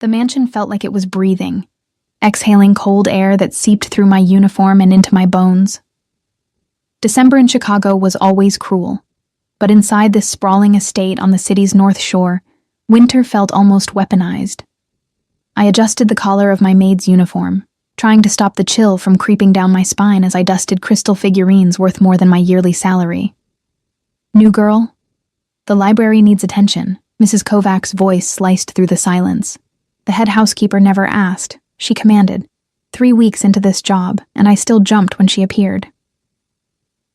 The mansion felt like it was breathing, exhaling cold air that seeped through my uniform and into my bones. December in Chicago was always cruel, but inside this sprawling estate on the city's North Shore, winter felt almost weaponized. I adjusted the collar of my maid's uniform, trying to stop the chill from creeping down my spine as I dusted crystal figurines worth more than my yearly salary. "New girl? The library needs attention," Mrs. Kovac's voice sliced through the silence. The head housekeeper never asked, she commanded. 3 weeks into this job, and I still jumped when she appeared.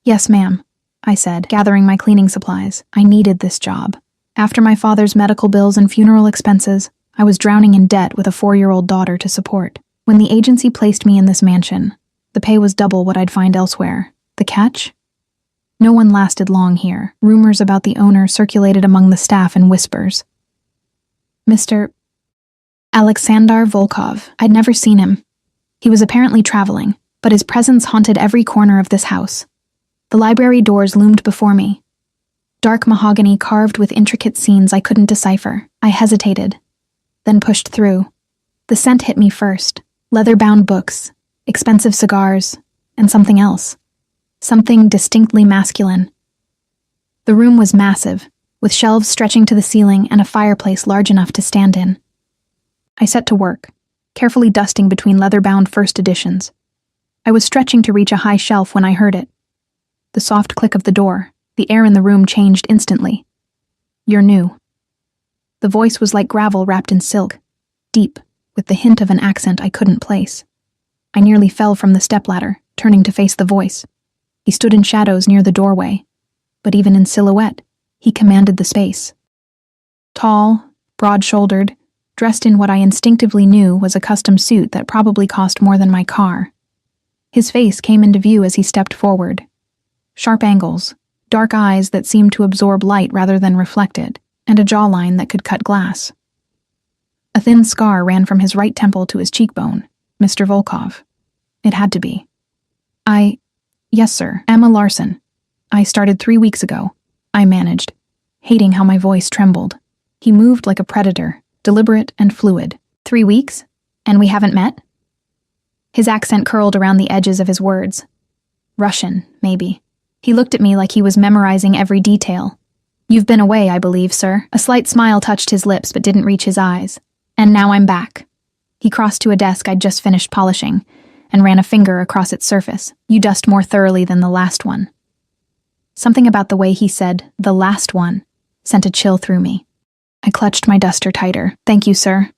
"Yes, ma'am," I said, gathering my cleaning supplies. I needed this job. After my father's medical bills and funeral expenses, I was drowning in debt with a 4-year-old daughter to support. When the agency placed me in this mansion, the pay was double what I'd find elsewhere. The catch? No one lasted long here. Rumors about the owner circulated among the staff in whispers. Mr. Alexander Volkov. I'd never seen him. He was apparently traveling, but his presence haunted every corner of this house. The library doors loomed before me. Dark mahogany carved with intricate scenes I couldn't decipher. I hesitated, then pushed through. The scent hit me first. Leather-bound books, expensive cigars, and something else. Something distinctly masculine. The room was massive, with shelves stretching to the ceiling and a fireplace large enough to stand in. I set to work, carefully dusting between leather-bound first editions. I was stretching to reach a high shelf when I heard it. The soft click of the door, the air in the room changed instantly. "You're new." The voice was like gravel wrapped in silk, deep, with the hint of an accent I couldn't place. I nearly fell from the stepladder, turning to face the voice. He stood in shadows near the doorway, but even in silhouette, he commanded the space. Tall, broad-shouldered, dressed in what I instinctively knew was a custom suit that probably cost more than my car. His face came into view as he stepped forward. Sharp angles, dark eyes that seemed to absorb light rather than reflect it, and a jawline that could cut glass. A thin scar ran from his right temple to his cheekbone. Mr. Volkov. It had to be. Yes, sir, Emma Larson. I started 3 weeks ago. I managed, hating how my voice trembled. He moved like a predator, deliberate and fluid. 3 weeks? And we haven't met? His accent curled around the edges of his words. Russian, maybe. He looked at me like he was memorizing every detail. "You've been away, I believe, sir." A slight smile touched his lips but didn't reach his eyes. "And now I'm back." He crossed to a desk I'd just finished polishing and ran a finger across its surface. "You dust more thoroughly than the last one." Something about the way he said, "the last one," sent a chill through me. I clutched my duster tighter. "Thank you, sir."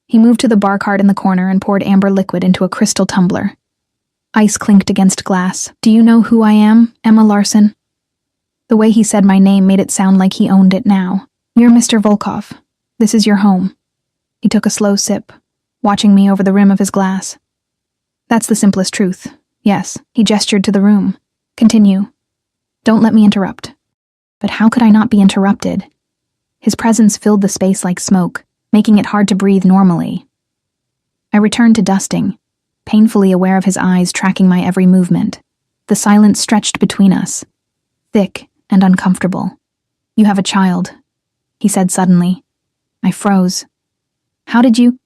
He moved to the bar cart in the corner and poured amber liquid into a crystal tumbler. Ice clinked against glass. "Do you know who I am, Emma Larson?" The way he said my name made it sound like he owned it now. "You're Mr. Volkov. This is your home." He took a slow sip, watching me over the rim of his glass. "That's the simplest truth. Yes." He gestured to the room. "Continue. Don't let me interrupt." But how could I not be interrupted? His presence filled the space like smoke, making it hard to breathe normally. I returned to dusting, painfully aware of his eyes tracking my every movement. The silence stretched between us, thick and uncomfortable. "You have a child," he said suddenly. I froze. "How did you—"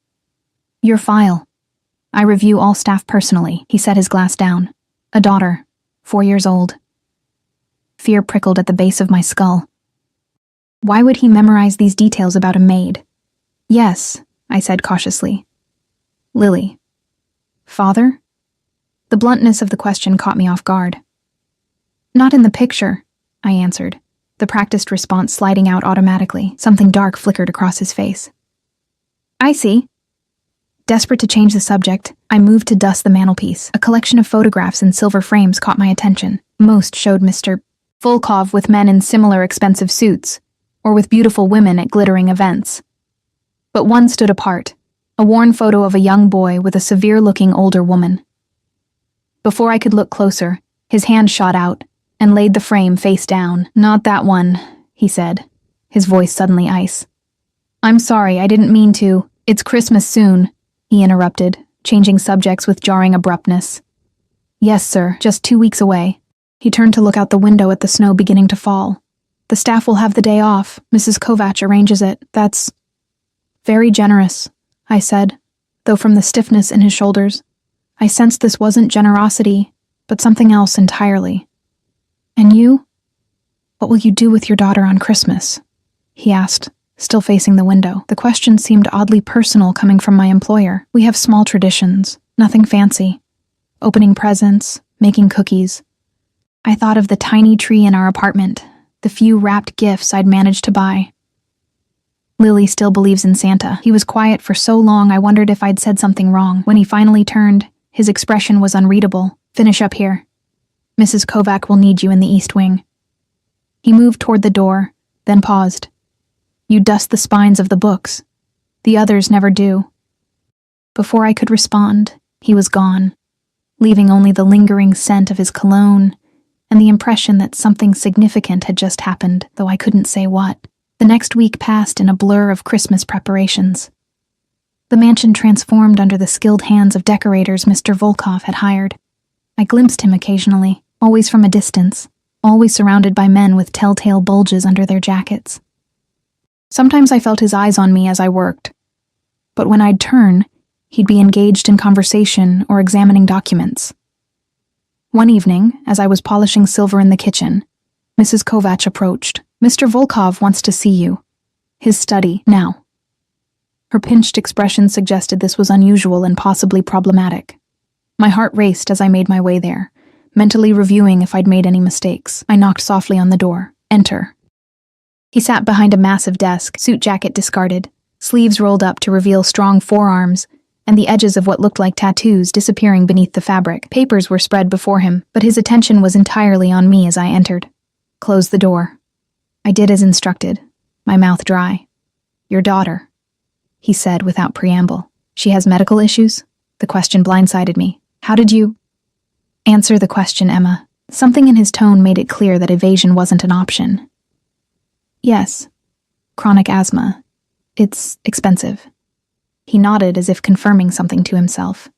"Your file. I review all staff personally," he set his glass down. "A daughter, 4 years old." Fear prickled at the base of my skull. Why would he memorize these details about a maid? "Yes," I said cautiously. "Lily." "Father?" The bluntness of the question caught me off guard. "Not in the picture," I answered, the practiced response sliding out automatically. Something dark flickered across his face. "I see." Desperate to change the subject, I moved to dust the mantelpiece. A collection of photographs in silver frames caught my attention. Most showed Mr. Volkov with men in similar expensive suits, or with beautiful women at glittering events. But one stood apart, a worn photo of a young boy with a severe-looking older woman. Before I could look closer, his hand shot out and laid the frame face down. "Not that one," he said, his voice suddenly ice. "I'm sorry, I didn't mean to. It's Christmas soon," he interrupted, changing subjects with jarring abruptness. "Yes, sir, just 2 weeks away." He turned to look out the window at the snow beginning to fall. "The staff will have the day off. Mrs. Kovac arranges it. That's very generous." I said, though from the stiffness in his shoulders, I sensed this wasn't generosity, but something else entirely. And you? What will you do with your daughter on Christmas? He asked, still facing the window. The question seemed oddly personal coming from my employer. We have small traditions, nothing fancy. Opening presents, making cookies. I thought of the tiny tree in our apartment, the few wrapped gifts I'd managed to buy. Lily still believes in Santa. He was quiet for so long I wondered if I'd said something wrong. When he finally turned, his expression was unreadable. Finish up here. Mrs. Kovac will need you in the East Wing. He moved toward the door, then paused. You dust the spines of the books. The others never do. Before I could respond, he was gone, leaving only the lingering scent of his cologne and the impression that something significant had just happened, though I couldn't say what. The next week passed in a blur of Christmas preparations. The mansion transformed under the skilled hands of decorators Mr. Volkov had hired. I glimpsed him occasionally, always from a distance, always surrounded by men with telltale bulges under their jackets. Sometimes I felt his eyes on me as I worked, but when I'd turn, he'd be engaged in conversation or examining documents. One evening, as I was polishing silver in the kitchen, Mrs. Kovac approached. Mr. Volkov wants to see you. His study, now. Her pinched expression suggested this was unusual and possibly problematic. My heart raced as I made my way there, mentally reviewing if I'd made any mistakes. I knocked softly on the door. Enter. He sat behind a massive desk, suit jacket discarded, sleeves rolled up to reveal strong forearms, and the edges of what looked like tattoos disappearing beneath the fabric. Papers were spread before him, but his attention was entirely on me as I entered. Close the door. I did as instructed, my mouth dry. Your daughter, he said without preamble. She has medical issues? The question blindsided me. How did you? Answer the question, Emma. Something in his tone made it clear that evasion wasn't an option. Yes. Chronic asthma. It's expensive. He nodded as if confirming something to himself.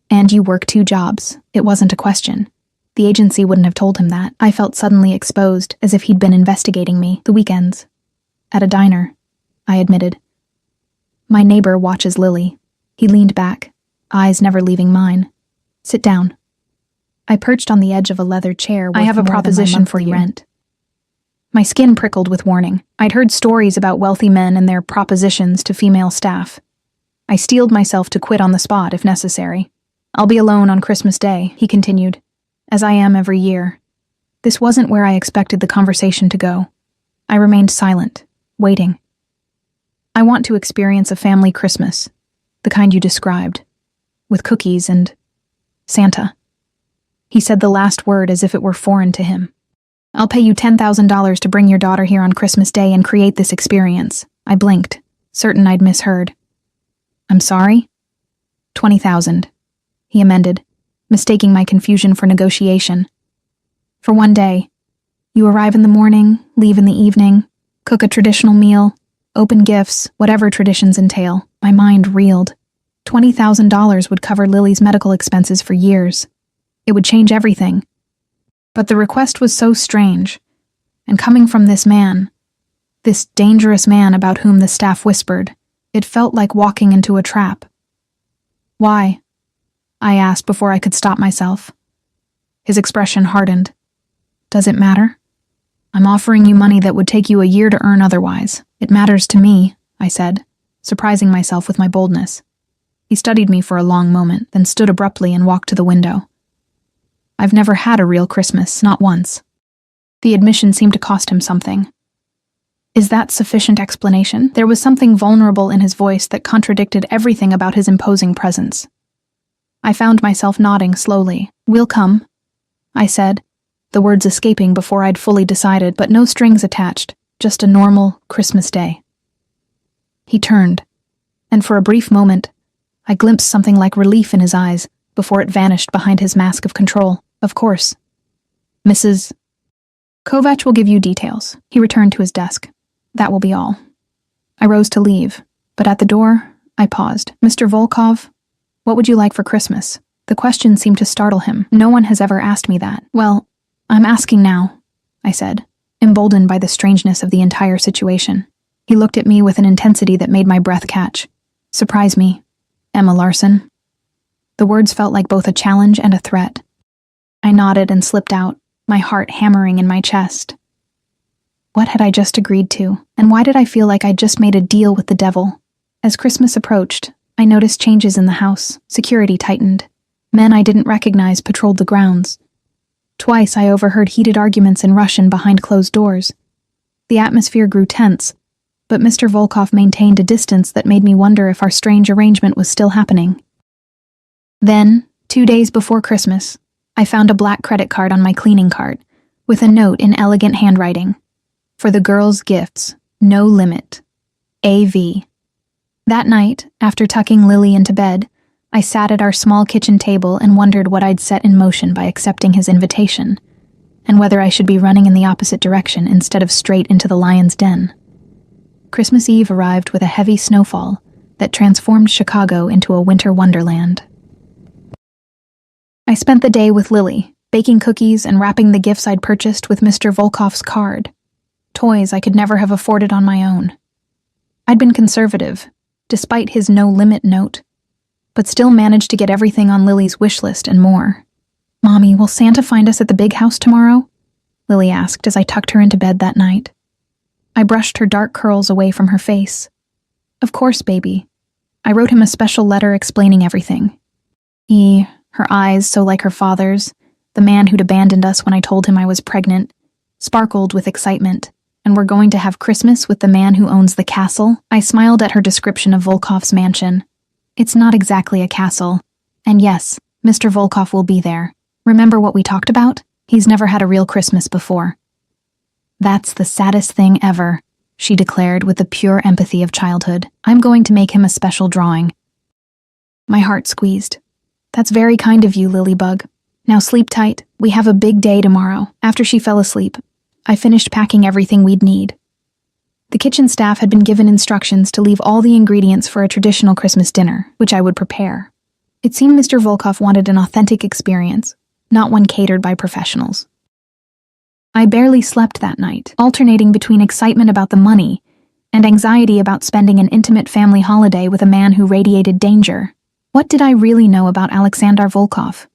And you work 2 jobs. It wasn't a question. The agency wouldn't have told him that. I felt suddenly exposed, as if he'd been investigating me. The weekends. At a diner, I admitted. My neighbor watches Lily. He leaned back, eyes never leaving mine. Sit down. I perched on the edge of a leather chair. I have a proposition for you. Rent. My skin prickled with warning. I'd heard stories about wealthy men and their propositions to female staff. I steeled myself to quit on the spot if necessary. I'll be alone on Christmas Day, he continued, as I am every year. This wasn't where I expected the conversation to go. I remained silent, waiting. I want to experience a family Christmas, the kind you described, with cookies and Santa. He said the last word as if it were foreign to him. I'll pay you $10,000 to bring your daughter here on Christmas Day and create this experience. I blinked, certain I'd misheard. I'm sorry? 20,000, he amended, mistaking my confusion for negotiation. For one day. You arrive in the morning, leave in the evening, cook a traditional meal, open gifts, whatever traditions entail. My mind reeled. $20,000 would cover Lily's medical expenses for years. It would change everything. But the request was so strange, and coming from this man, this dangerous man about whom the staff whispered, it felt like walking into a trap. Why? I asked before I could stop myself. His expression hardened. Does it matter? I'm offering you money that would take you a year to earn otherwise. It matters to me, I said, surprising myself with my boldness. He studied me for a long moment, then stood abruptly and walked to the window. I've never had a real Christmas, not once. The admission seemed to cost him something. Is that sufficient explanation? There was something vulnerable in his voice that contradicted everything about his imposing presence. I found myself nodding slowly. We'll come, I said, the words escaping before I'd fully decided, but no strings attached, just a normal Christmas day. He turned, and for a brief moment, I glimpsed something like relief in his eyes before it vanished behind his mask of control. Of course. Mrs. Kovac will give you details. He returned to his desk. That will be all. I rose to leave, but at the door, I paused. Mr. Volkov, what would you like for Christmas? The question seemed to startle him. No one has ever asked me that. Well, I'm asking now, I said, emboldened by the strangeness of the entire situation. He looked at me with an intensity that made my breath catch. Surprise me, Emma Larson." The words felt like both a challenge and a threat. I nodded and slipped out, my heart hammering in my chest. What had I just agreed to, and why did I feel like I'd just made a deal with the devil? As Christmas approached, I noticed changes in the house. Security tightened. Men I didn't recognize patrolled the grounds. Twice I overheard heated arguments in Russian behind closed doors. The atmosphere grew tense, but Mr. Volkov maintained a distance that made me wonder if our strange arrangement was still happening. Then, 2 days before Christmas, I found a black credit card on my cleaning cart, with a note in elegant handwriting. "For the girls' gifts, no limit. A.V." That night, after tucking Lily into bed, I sat at our small kitchen table and wondered what I'd set in motion by accepting his invitation, and whether I should be running in the opposite direction instead of straight into the lion's den. Christmas Eve arrived with a heavy snowfall that transformed Chicago into a winter wonderland. I spent the day with Lily, baking cookies and wrapping the gifts I'd purchased with Mr. Volkov's card, toys I could never have afforded on my own. I'd been conservative, despite his no-limit note, but still managed to get everything on Lily's wish list and more. "Mommy, will Santa find us at the big house tomorrow?" Lily asked as I tucked her into bed that night. I brushed her dark curls away from her face. "Of course, baby." I wrote him a special letter explaining everything. Her eyes so like her father's, the man who'd abandoned us when I told him I was pregnant, sparkled with excitement, and we're going to have Christmas with the man who owns the castle. I smiled at her description of Volkov's mansion. It's not exactly a castle. And yes, Mr. Volkov will be there. Remember what we talked about? He's never had a real Christmas before. "That's the saddest thing ever," she declared with the pure empathy of childhood. "I'm going to make him a special drawing." My heart squeezed. "That's very kind of you, Lilybug. Now sleep tight. We have a big day tomorrow." After she fell asleep, I finished packing everything we'd need. The kitchen staff had been given instructions to leave all the ingredients for a traditional Christmas dinner, which I would prepare. It seemed Mr. Volkov wanted an authentic experience, not one catered by professionals. I barely slept that night, alternating between excitement about the money and anxiety about spending an intimate family holiday with a man who radiated danger. What did I really know about Alexander Volkov?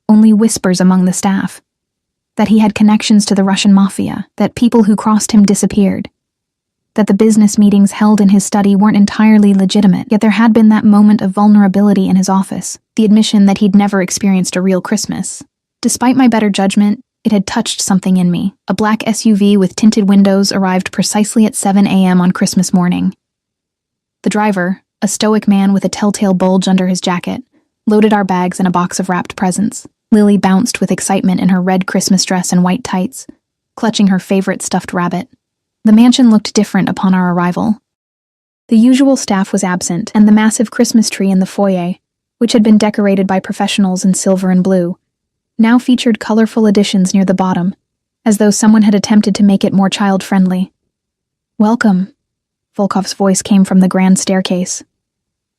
Only whispers among the staff. That he had connections to the Russian Mafia, that people who crossed him disappeared, that the business meetings held in his study weren't entirely legitimate, yet there had been that moment of vulnerability in his office, the admission that he'd never experienced a real Christmas. Despite my better judgment, it had touched something in me. A black SUV with tinted windows arrived precisely at 7 a.m. on Christmas morning. The driver, a stoic man with a telltale bulge under his jacket, loaded our bags and a box of wrapped presents. Lily bounced with excitement in her red Christmas dress and white tights, clutching her favorite stuffed rabbit. The mansion looked different upon our arrival. The usual staff was absent, and the massive Christmas tree in the foyer, which had been decorated by professionals in silver and blue, now featured colorful additions near the bottom, as though someone had attempted to make it more child-friendly. "Welcome," Volkov's voice came from the grand staircase.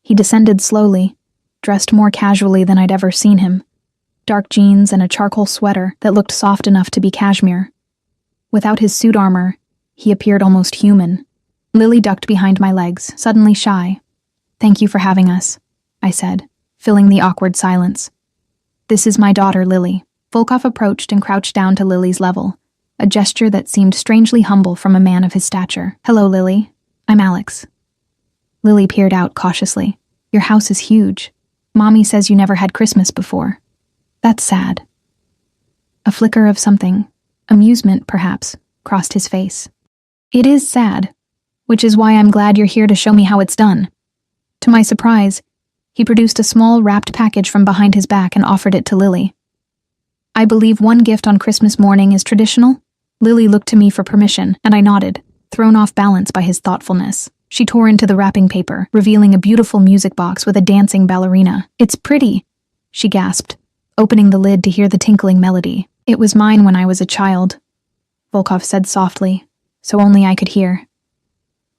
He descended slowly, dressed more casually than I'd ever seen him. Dark jeans and a charcoal sweater that looked soft enough to be cashmere. Without his suit armor, he appeared almost human. Lily ducked behind my legs, suddenly shy. "Thank you for having us," I said, filling the awkward silence. "This is my daughter, Lily." Volkov approached and crouched down to Lily's level, a gesture that seemed strangely humble from a man of his stature. "Hello, Lily. I'm Alex." Lily peered out cautiously. "Your house is huge. Mommy says you never had Christmas before. That's sad." A flicker of something, amusement perhaps, crossed his face. "It is sad, which is why I'm glad you're here to show me how it's done." To my surprise, he produced a small wrapped package from behind his back and offered it to Lily. "I believe one gift on Christmas morning is traditional." Lily looked to me for permission, and I nodded, thrown off balance by his thoughtfulness. She tore into the wrapping paper, revealing a beautiful music box with a dancing ballerina. "It's pretty," she gasped, opening the lid to hear the tinkling melody. "It was mine when I was a child," Volkov said softly, so only I could hear.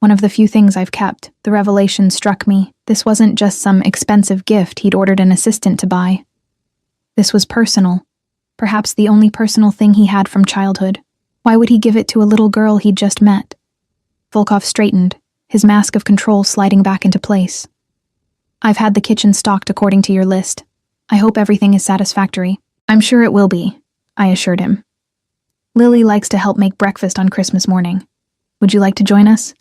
"One of the few things I've kept." The revelation struck me. This wasn't just some expensive gift he'd ordered an assistant to buy. This was personal, perhaps the only personal thing he had from childhood. Why would he give it to a little girl he'd just met? Volkov straightened, his mask of control sliding back into place. I've had the kitchen stocked according to your list. I hope everything is satisfactory. I'm sure it will be, I assured him. Lily likes to help make breakfast on Christmas morning. Would you like to join us?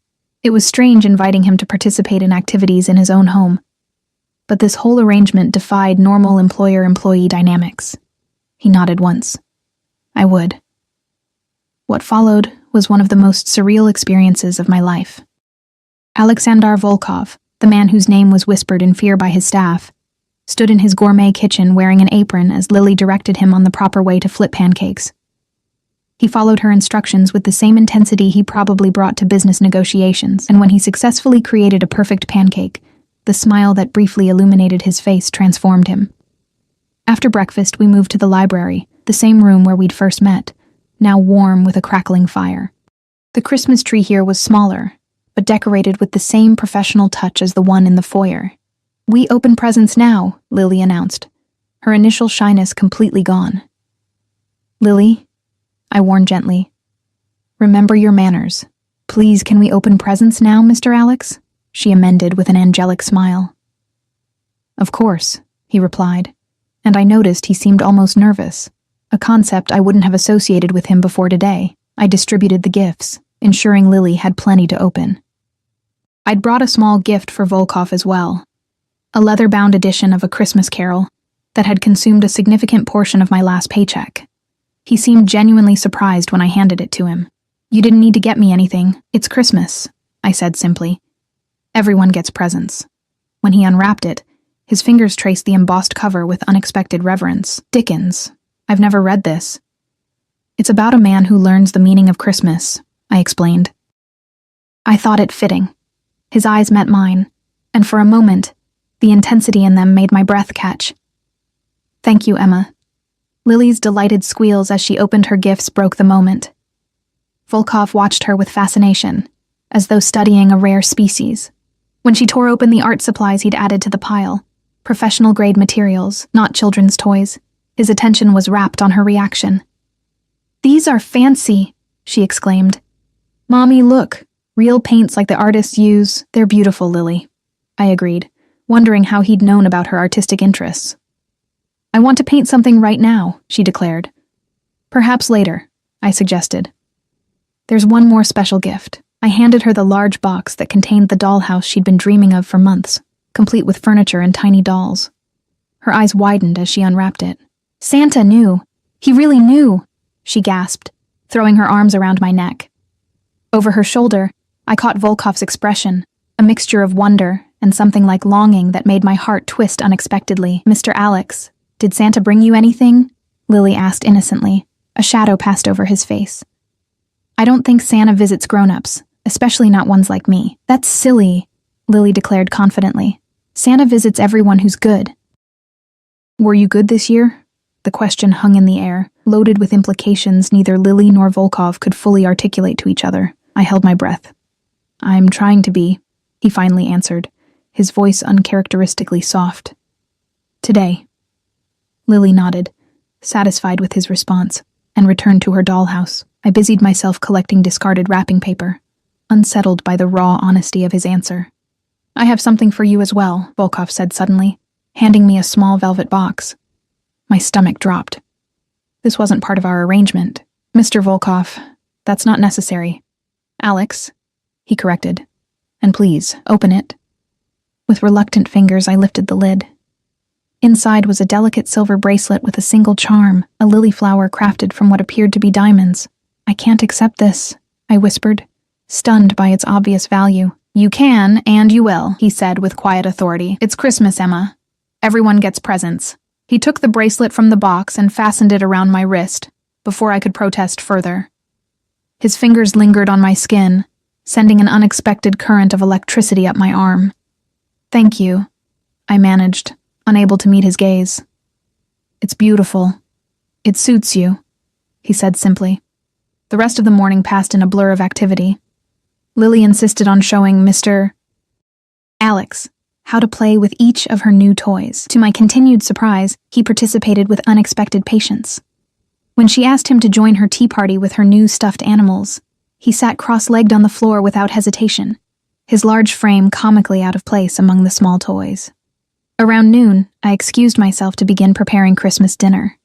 It was strange inviting him to participate in activities in his own home, but this whole arrangement defied normal employer-employee dynamics. He nodded once. I would. What followed was one of the most surreal experiences of my life. Alexander Volkov, the man whose name was whispered in fear by his staff, stood in his gourmet kitchen wearing an apron as Lily directed him on the proper way to flip pancakes. He followed her instructions with the same intensity he probably brought to business negotiations, and when he successfully created a perfect pancake, the smile that briefly illuminated his face transformed him. After breakfast, we moved to the library, the same room where we'd first met, now warm with a crackling fire. The Christmas tree here was smaller, but decorated with the same professional touch as the one in the foyer. We open presents now, Lily announced, her initial shyness completely gone. Lily, I warned gently. Remember your manners. Please, can we open presents now, Mr. Alex? She amended with an angelic smile. Of course, he replied, and I noticed he seemed almost nervous, a concept I wouldn't have associated with him before today. I distributed the gifts, ensuring Lily had plenty to open. I'd brought a small gift for Volkov as well, a leather-bound edition of A Christmas Carol that had consumed a significant portion of my last paycheck. He seemed genuinely surprised when I handed it to him. You didn't need to get me anything. It's Christmas, I said simply. Everyone gets presents. When he unwrapped it, his fingers traced the embossed cover with unexpected reverence. Dickens. I've never read this. It's about a man who learns the meaning of Christmas, I explained. I thought it fitting. His eyes met mine, and for a moment, the intensity in them made my breath catch. Thank you, Emma. Lily's delighted squeals as she opened her gifts broke the moment. Volkov watched her with fascination, as though studying a rare species. When she tore open the art supplies he'd added to the pile, professional-grade materials, not children's toys, his attention was rapt on her reaction. These are fancy, she exclaimed. Mommy, look. Real paints like the artists use. They're beautiful, Lily. I agreed, wondering how he'd known about her artistic interests. I want to paint something right now, she declared. Perhaps later, I suggested. There's one more special gift. I handed her the large box that contained the dollhouse she'd been dreaming of for months, complete with furniture and tiny dolls. Her eyes widened as she unwrapped it. Santa knew. He really knew, she gasped, throwing her arms around my neck. Over her shoulder, I caught Volkov's expression, a mixture of wonder and something like longing that made my heart twist unexpectedly. Mr. Alex, did Santa bring you anything? Lily asked innocently. A shadow passed over his face. I don't think Santa visits grown-ups, especially not ones like me. That's silly, Lily declared confidently. Santa visits everyone who's good. Were you good this year? The question hung in the air, loaded with implications neither Lily nor Volkov could fully articulate to each other. I held my breath. I'm trying to be, he finally answered, his voice uncharacteristically soft. Today. Lily nodded, satisfied with his response, and returned to her dollhouse. I busied myself collecting discarded wrapping paper, unsettled by the raw honesty of his answer. I have something for you as well, Volkov said suddenly, handing me a small velvet box. My stomach dropped. This wasn't part of our arrangement. Mr. Volkov, that's not necessary. Alex, he corrected. And please, open it. With reluctant fingers, I lifted the lid. Inside was a delicate silver bracelet with a single charm, a lily flower crafted from what appeared to be diamonds. I can't accept this, I whispered, stunned by its obvious value. You can, and you will, he said with quiet authority. It's Christmas, Emma. Everyone gets presents. He took the bracelet from the box and fastened it around my wrist, before I could protest further. His fingers lingered on my skin, sending an unexpected current of electricity up my arm. Thank you, I managed, unable to meet his gaze. It's beautiful. It suits you, he said simply. The rest of the morning passed in a blur of activity. Lily insisted on showing Mr. Alex how to play with each of her new toys. To my continued surprise, he participated with unexpected patience. When she asked him to join her tea party with her new stuffed animals, he sat cross-legged on the floor without hesitation, his large frame comically out of place among the small toys. Around noon, I excused myself to begin preparing Christmas dinner.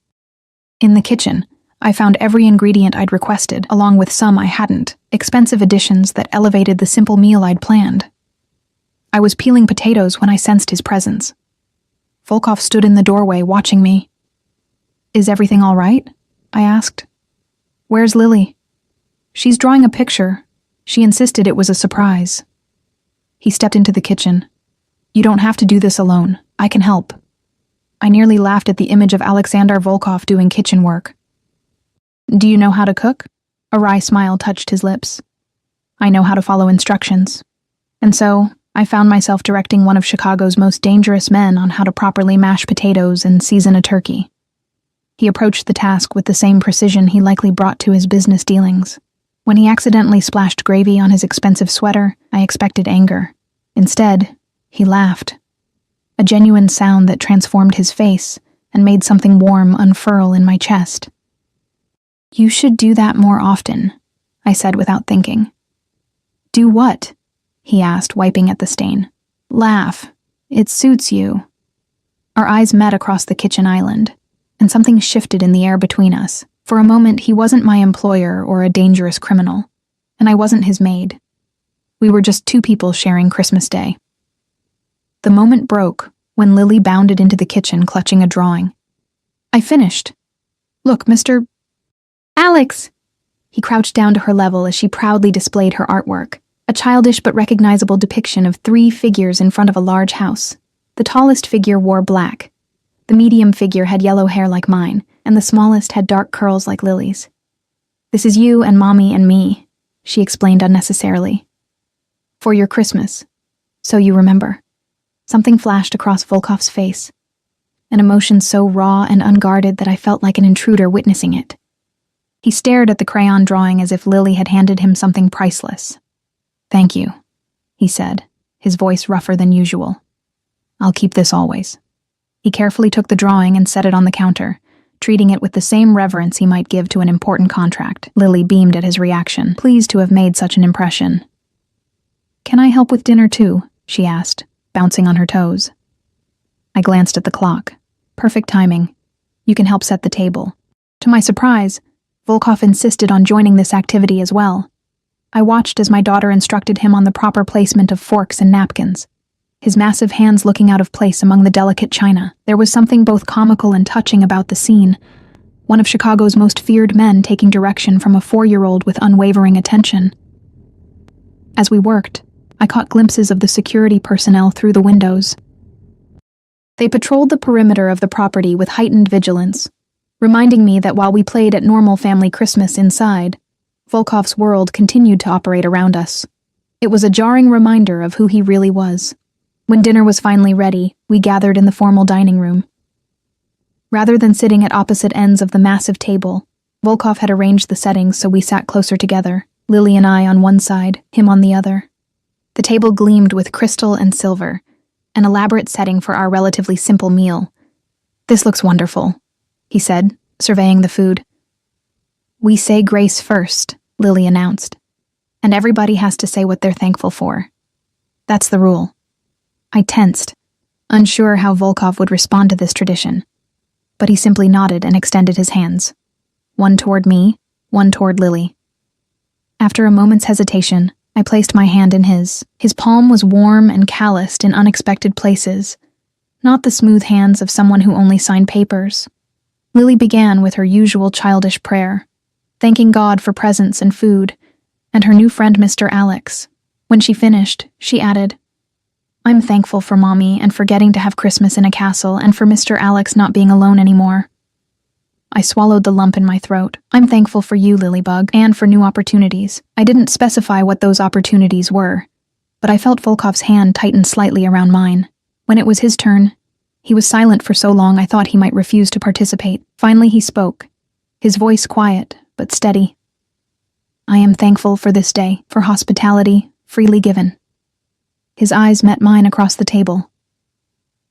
In the kitchen, I found every ingredient I'd requested, along with some I hadn't, expensive additions that elevated the simple meal I'd planned. I was peeling potatoes when I sensed his presence. Volkov stood in the doorway, watching me. "Is everything all right?" I asked. "Where's Lily?" "She's drawing a picture. She insisted it was a surprise." He stepped into the kitchen. "You don't have to do this alone. I can help." I nearly laughed at the image of Alexander Volkov doing kitchen work. "Do you know how to cook?" A wry smile touched his lips. "I know how to follow instructions." And so, I found myself directing one of Chicago's most dangerous men on how to properly mash potatoes and season a turkey. He approached the task with the same precision he likely brought to his business dealings. When he accidentally splashed gravy on his expensive sweater, I expected anger. Instead, he laughed. A genuine sound that transformed his face and made something warm unfurl in my chest. "You should do that more often," I said without thinking. "Do what?" he asked, wiping at the stain. "Laugh. It suits you." Our eyes met across the kitchen island, and something shifted in the air between us. For a moment, he wasn't my employer or a dangerous criminal, and I wasn't his maid. We were just two people sharing Christmas Day. The moment broke when Lily bounded into the kitchen clutching a drawing. "I finished. Look, Mr. Alex!" He crouched down to her level as she proudly displayed her artwork, a childish but recognizable depiction of 3 figures in front of a large house. The tallest figure wore black. The medium figure had yellow hair like mine, and the smallest had dark curls like Lily's. "This is you and Mommy and me," she explained unnecessarily. "For your Christmas. So you remember." Something flashed across Volkov's face, an emotion so raw and unguarded that I felt like an intruder witnessing it. He stared at the crayon drawing as if Lily had handed him something priceless. "Thank you," he said, his voice rougher than usual. "I'll keep this always." He carefully took the drawing and set it on the counter, treating it with the same reverence he might give to an important contract. Lily beamed at his reaction, pleased to have made such an impression. "Can I help with dinner too?" she asked, bouncing on her toes. I glanced at the clock. Perfect timing. "You can help set the table." To my surprise, Volkov insisted on joining this activity as well. I watched as my daughter instructed him on the proper placement of forks and napkins, his massive hands looking out of place among the delicate china. There was something both comical and touching about the scene. One of Chicago's most feared men taking direction from a 4-year-old with unwavering attention. As we worked, I caught glimpses of the security personnel through the windows. They patrolled the perimeter of the property with heightened vigilance, reminding me that while we played at normal family Christmas inside, Volkov's world continued to operate around us. It was a jarring reminder of who he really was. When dinner was finally ready, we gathered in the formal dining room. Rather than sitting at opposite ends of the massive table, Volkov had arranged the settings so we sat closer together, Lily and I on one side, him on the other. The table gleamed with crystal and silver, an elaborate setting for our relatively simple meal. "This looks wonderful," he said, surveying the food. "We say grace first," Lily announced, "and everybody has to say what they're thankful for. That's the rule." I tensed, unsure how Volkov would respond to this tradition, but he simply nodded and extended his hands, one toward me, one toward Lily. After a moment's hesitation, I placed my hand in his. His palm was warm and calloused in unexpected places, not the smooth hands of someone who only signed papers. Lily began with her usual childish prayer, thanking God for presents and food, and her new friend Mr. Alex. When she finished, she added, "I'm thankful for Mommy and for getting to have Christmas in a castle and for Mr. Alex not being alone anymore." I swallowed the lump in my throat. "I'm thankful for you, Lilybug, and for new opportunities." I didn't specify what those opportunities were, but I felt Volkov's hand tighten slightly around mine. When it was his turn, he was silent for so long I thought he might refuse to participate. Finally he spoke, his voice quiet but steady. "I am thankful for this day, for hospitality freely given." His eyes met mine across the table.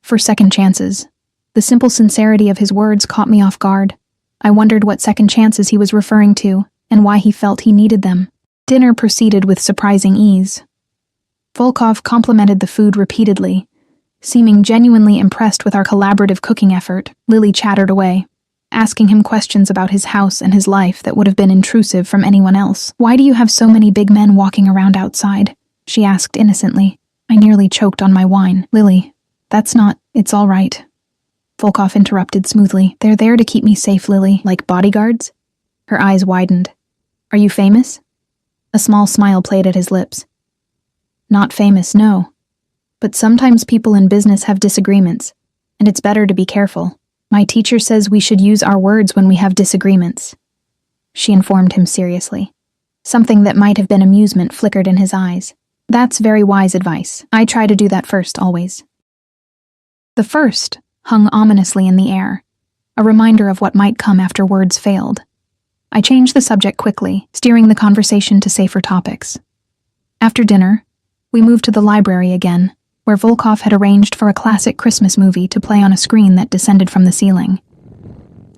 For second chances. The simple sincerity of his words caught me off guard. I wondered what second chances he was referring to, and why he felt he needed them. Dinner proceeded with surprising ease. Volkov complimented the food repeatedly, Seeming genuinely impressed with our collaborative cooking effort, Lily chattered away, asking him questions about his house and his life that would have been intrusive from anyone else. "Why do you have so many big men walking around outside?" she asked innocently. I nearly choked on my wine. "Lily, it's all right." Volkov interrupted smoothly. "They're there to keep me safe, Lily. Like bodyguards?" Her eyes widened. "Are you famous?" A small smile played at his lips. "Not famous, no. But sometimes people in business have disagreements, and it's better to be careful. My teacher says we should use our words when we have disagreements," she informed him seriously. Something that might have been amusement flickered in his eyes. "That's very wise advice. I try to do that first, always." The first hung ominously in the air, a reminder of what might come after words failed. I changed the subject quickly, steering the conversation to safer topics. After dinner, we moved to the library again, where Volkov had arranged for a classic Christmas movie to play on a screen that descended from the ceiling.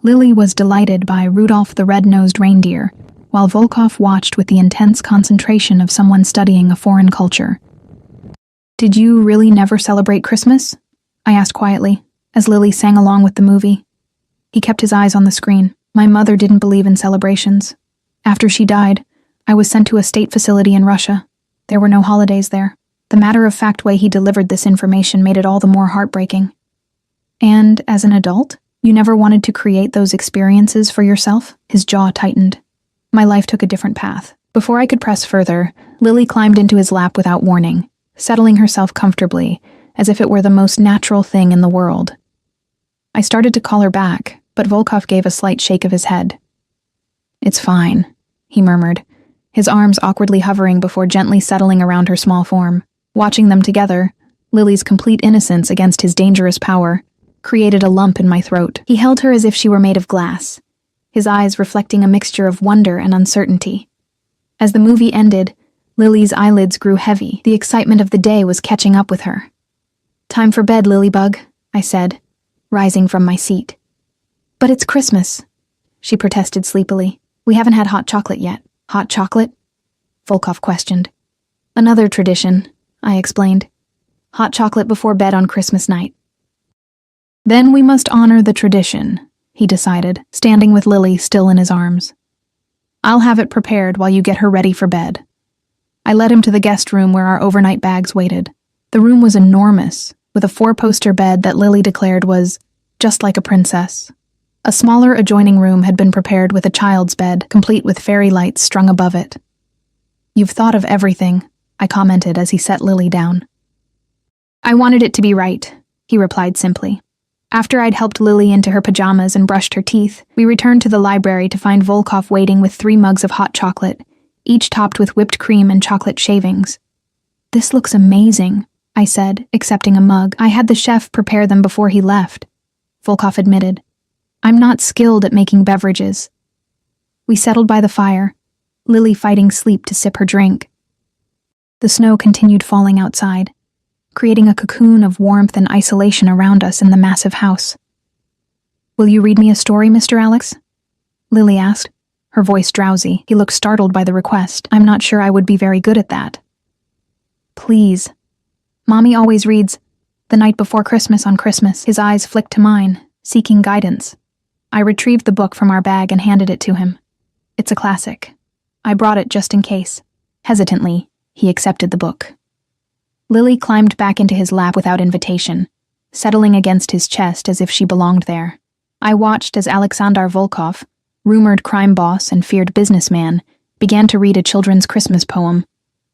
Lily was delighted by Rudolph the Red-Nosed Reindeer, while Volkov watched with the intense concentration of someone studying a foreign culture. "Did you really never celebrate Christmas?" I asked quietly, as Lily sang along with the movie. He kept his eyes on the screen. "My mother didn't believe in celebrations. After she died, I was sent to a state facility in Russia. There were no holidays there." The matter-of-fact way he delivered this information made it all the more heartbreaking. "And as an adult, you never wanted to create those experiences for yourself?" His jaw tightened. My life took a different path. Before I could press further, Lily climbed into his lap without warning, settling herself comfortably, as if it were the most natural thing in the world. I started to call her back, but Volkov gave a slight shake of his head. "It's fine," he murmured, his arms awkwardly hovering before gently settling around her small form. Watching them together, Lily's complete innocence against his dangerous power, created a lump in my throat. He held her as if she were made of glass, his eyes reflecting a mixture of wonder and uncertainty. As the movie ended, Lily's eyelids grew heavy. The excitement of the day was catching up with her. "Time for bed, Lilybug," I said, rising from my seat. "But it's Christmas," she protested sleepily. "We haven't had hot chocolate yet." "Hot chocolate?" Volkov questioned. "Another tradition," I explained. "Hot chocolate before bed on Christmas night." "Then we must honor the tradition," he decided, standing with Lily still in his arms. "I'll have it prepared while you get her ready for bed." I led him to the guest room where our overnight bags waited. The room was enormous, with a 4-poster bed that Lily declared was just like a princess. A smaller adjoining room had been prepared with a child's bed, complete with fairy lights strung above it. "You've thought of everything," I commented as he set Lily down. "I wanted it to be right," he replied simply. After I'd helped Lily into her pajamas and brushed her teeth, we returned to the library to find Volkov waiting with 3 mugs of hot chocolate, each topped with whipped cream and chocolate shavings. "This looks amazing," I said, accepting a mug. "I had the chef prepare them before he left," Volkov admitted. "I'm not skilled at making beverages." We settled by the fire, Lily fighting sleep to sip her drink. The snow continued falling outside, creating a cocoon of warmth and isolation around us in the massive house. "Will you read me a story, Mr. Alex?" Lily asked, her voice drowsy. He looked startled by the request. "I'm not sure I would be very good at that." "Please. Mommy always reads The Night Before Christmas on Christmas." His eyes flicked to mine, seeking guidance. I retrieved the book from our bag and handed it to him. "It's a classic. I brought it just in case." Hesitantly, he accepted the book. Lily climbed back into his lap without invitation, settling against his chest as if she belonged there. I watched as Alexander Volkov, rumored crime boss and feared businessman, began to read a children's Christmas poem,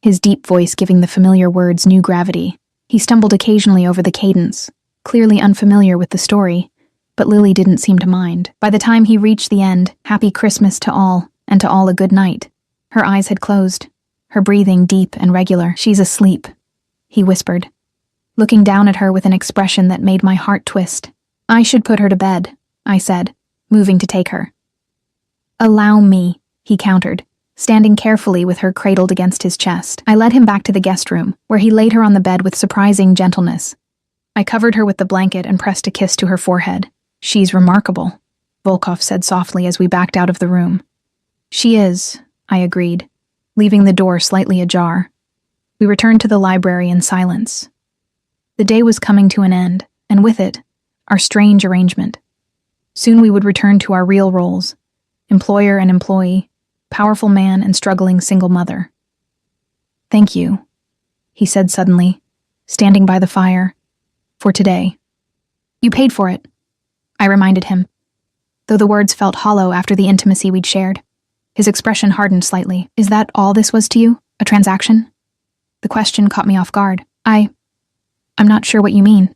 his deep voice giving the familiar words new gravity. He stumbled occasionally over the cadence, clearly unfamiliar with the story, but Lily didn't seem to mind. By the time he reached the end, "Happy Christmas to all, and to all a good night," her eyes had closed, her breathing deep and regular. "She's asleep," he whispered, looking down at her with an expression that made my heart twist. "I should put her to bed," I said, moving to take her. "Allow me," he countered, standing carefully with her cradled against his chest. I led him back to the guest room, where he laid her on the bed with surprising gentleness. I covered her with the blanket and pressed a kiss to her forehead. "She's remarkable," Volkov said softly as we backed out of the room. "She is," I agreed, leaving the door slightly ajar. We returned to the library in silence. The day was coming to an end, and with it, our strange arrangement. Soon we would return to our real roles, employer and employee, powerful man and struggling single mother. "Thank you," he said suddenly, standing by the fire, "for today." "You paid for it," I reminded him, though the words felt hollow after the intimacy we'd shared. His expression hardened slightly. "Is that all this was to you? A transaction?" The question caught me off guard. I'm not sure what you mean."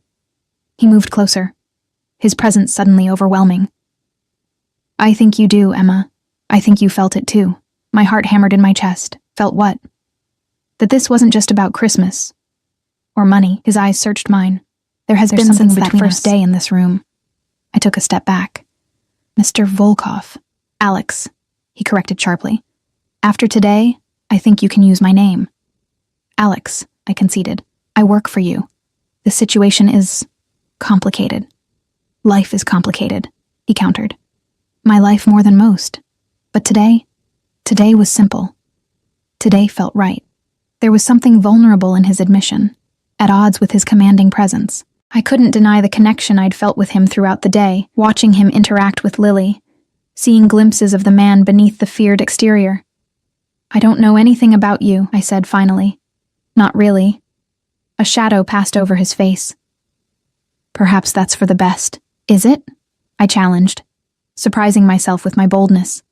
He moved closer, his presence suddenly overwhelming. "I think you do, Emma. I think you felt it too." My heart hammered in my chest. Felt what? That this wasn't just about Christmas. Or money. His eyes searched mine. There's been something since that first day in this room. I took a step back. "Mr. Volkov. Alex," he corrected sharply. "After today, I think you can use my name." "Alex," I conceded. "I work for you. The situation is complicated." "Life is complicated," he countered. "My life more than most. But today was simple. Today felt right." There was something vulnerable in his admission, at odds with his commanding presence. I couldn't deny the connection I'd felt with him throughout the day, watching him interact with Lily, seeing glimpses of the man beneath the feared exterior. "I don't know anything about you," I said finally. "Not really." A shadow passed over his face. "Perhaps that's for the best." "Is it?" I challenged, surprising myself with my boldness.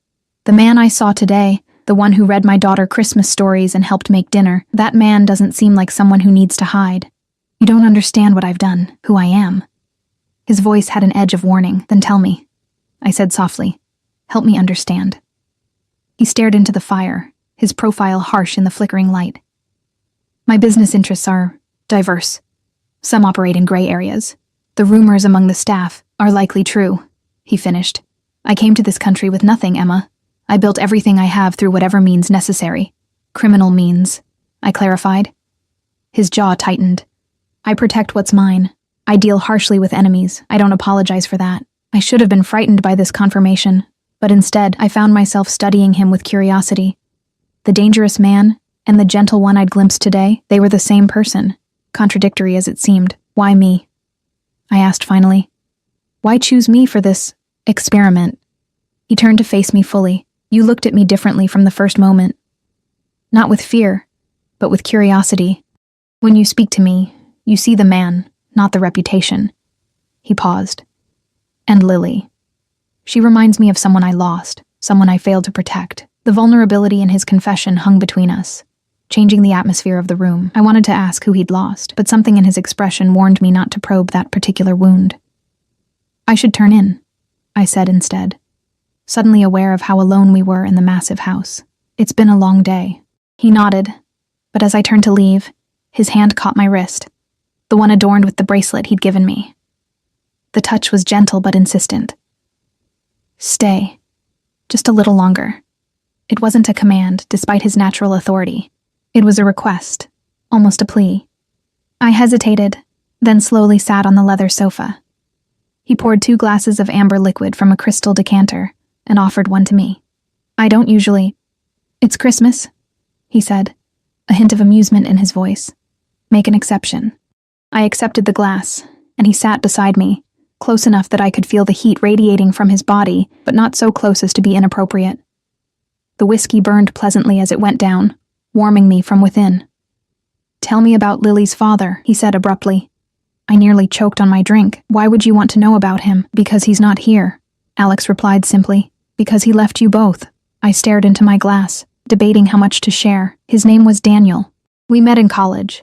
"The man I saw today, the one who read my daughter Christmas stories and helped make dinner, that man doesn't seem like someone who needs to hide. You don't understand what I've done, who I am." His voice had an edge of warning. "Then tell me," I said softly. "Help me understand." He stared into the fire, his profile harsh in the flickering light. "My business interests are diverse. Some operate in gray areas. The rumors among the staff are likely true," he finished. "I came to this country with nothing, Emma. I built everything I have through whatever means necessary. Criminal means," I clarified. His jaw tightened. "I protect what's mine. I deal harshly with enemies. I don't apologize for that." I should have been frightened by this confirmation, but instead I found myself studying him with curiosity. The dangerous man and the gentle one I'd glimpsed today, they were the same person, contradictory as it seemed. "Why me?" I asked finally. "Why choose me for this experiment?" He turned to face me fully. "You looked at me differently from the first moment. Not with fear, but with curiosity. When you speak to me, you see the man, not the reputation." He paused. "And Lily. She reminds me of someone I lost, someone I failed to protect." The vulnerability in his confession hung between us, changing the atmosphere of the room. I wanted to ask who he'd lost, but something in his expression warned me not to probe that particular wound. "I should turn in," I said instead, suddenly aware of how alone we were in the massive house. "It's been a long day." He nodded, but as I turned to leave, his hand caught my wrist, the one adorned with the bracelet he'd given me. The touch was gentle but insistent. "Stay. Just a little longer." It wasn't a command, despite his natural authority. It was a request, almost a plea. I hesitated, then slowly sat on the leather sofa. He poured 2 glasses of amber liquid from a crystal decanter and offered one to me. "I don't usually—" "It's Christmas," he said, a hint of amusement in his voice. "Make an exception." I accepted the glass, and he sat beside me, close enough that I could feel the heat radiating from his body, but not so close as to be inappropriate. The whiskey burned pleasantly as it went down, warming me from within. "Tell me about Lily's father," he said abruptly. I nearly choked on my drink. "Why would you want to know about him?" "Because he's not here," Alex replied simply. "Because he left you both." I stared into my glass, debating how much to share. His name was Daniel. We met in college.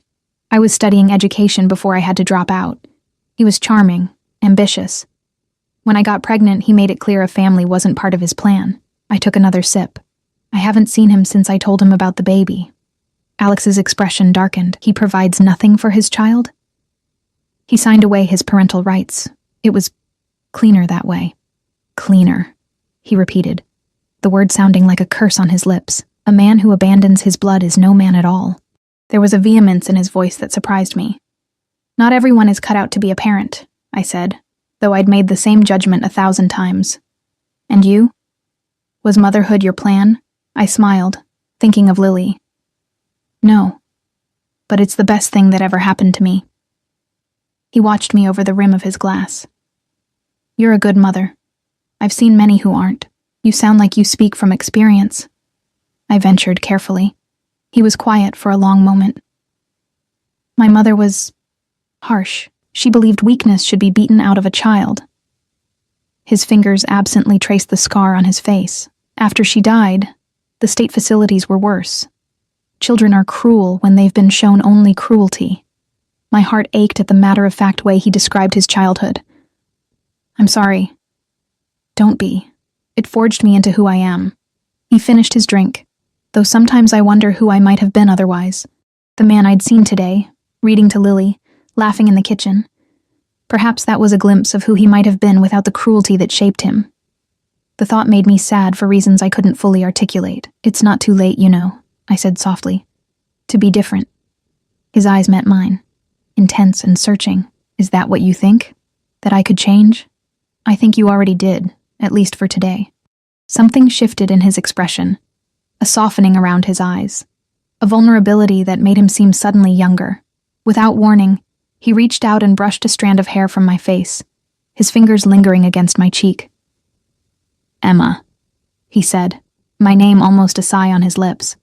I was studying education before I had to drop out. He was charming, ambitious. When I got pregnant, he made it clear a family wasn't part of his plan. I took another sip. "I haven't seen him since I told him about the baby." Alex's expression darkened. "He provides nothing for his child?" "He signed away his parental rights. It was cleaner that way." "Cleaner," he repeated, the word sounding like a curse on his lips. "A man who abandons his blood is no man at all." There was a vehemence in his voice that surprised me. "Not everyone is cut out to be a parent," I said, though I'd made the same judgment 1,000 times. "And you? Was motherhood your plan?" I smiled, thinking of Lily. "No, but it's the best thing that ever happened to me." He watched me over the rim of his glass. "You're a good mother. I've seen many who aren't. You sound like you speak from experience." I ventured carefully. He was quiet for a long moment. "My mother was harsh. She believed weakness should be beaten out of a child." His fingers absently traced the scar on his face. "After she died, the state facilities were worse. Children are cruel when they've been shown only cruelty." My heart ached at the matter-of-fact way he described his childhood. "I'm sorry." "Don't be. It forged me into who I am." He finished his drink, though sometimes I wonder who I might have been otherwise. The man I'd seen today, reading to Lily, laughing in the kitchen. Perhaps that was a glimpse of who he might have been without the cruelty that shaped him. The thought made me sad for reasons I couldn't fully articulate. "It's not too late, you know," I said softly. "To be different." His eyes met mine, intense and searching. "Is that what you think? That I could change?" "I think you already did, at least for today." Something shifted in his expression, a softening around his eyes, a vulnerability that made him seem suddenly younger. Without warning, he reached out and brushed a strand of hair from my face, his fingers lingering against my cheek. "Emma," he said, my name almost a sigh on his lips.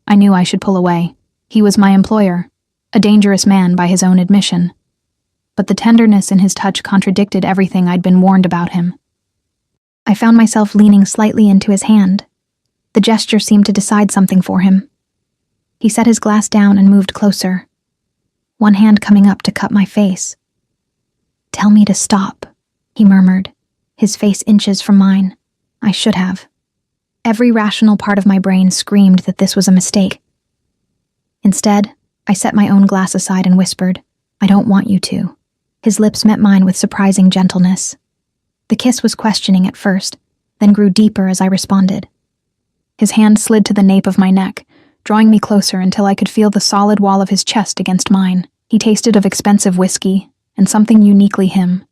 I knew I should pull away. He was my employer, a dangerous man by his own admission. But the tenderness in his touch contradicted everything I'd been warned about him. I found myself leaning slightly into his hand. The gesture seemed to decide something for him. He set his glass down and moved closer, one hand coming up to cup my face. "Tell me to stop," he murmured, his face inches from mine. I should have. Every rational part of my brain screamed that this was a mistake. Instead, I set my own glass aside and whispered, "I don't want you to." His lips met mine with surprising gentleness. The kiss was questioning at first, then grew deeper as I responded. His hand slid to the nape of my neck, drawing me closer until I could feel the solid wall of his chest against mine. He tasted of expensive whiskey, and something uniquely him.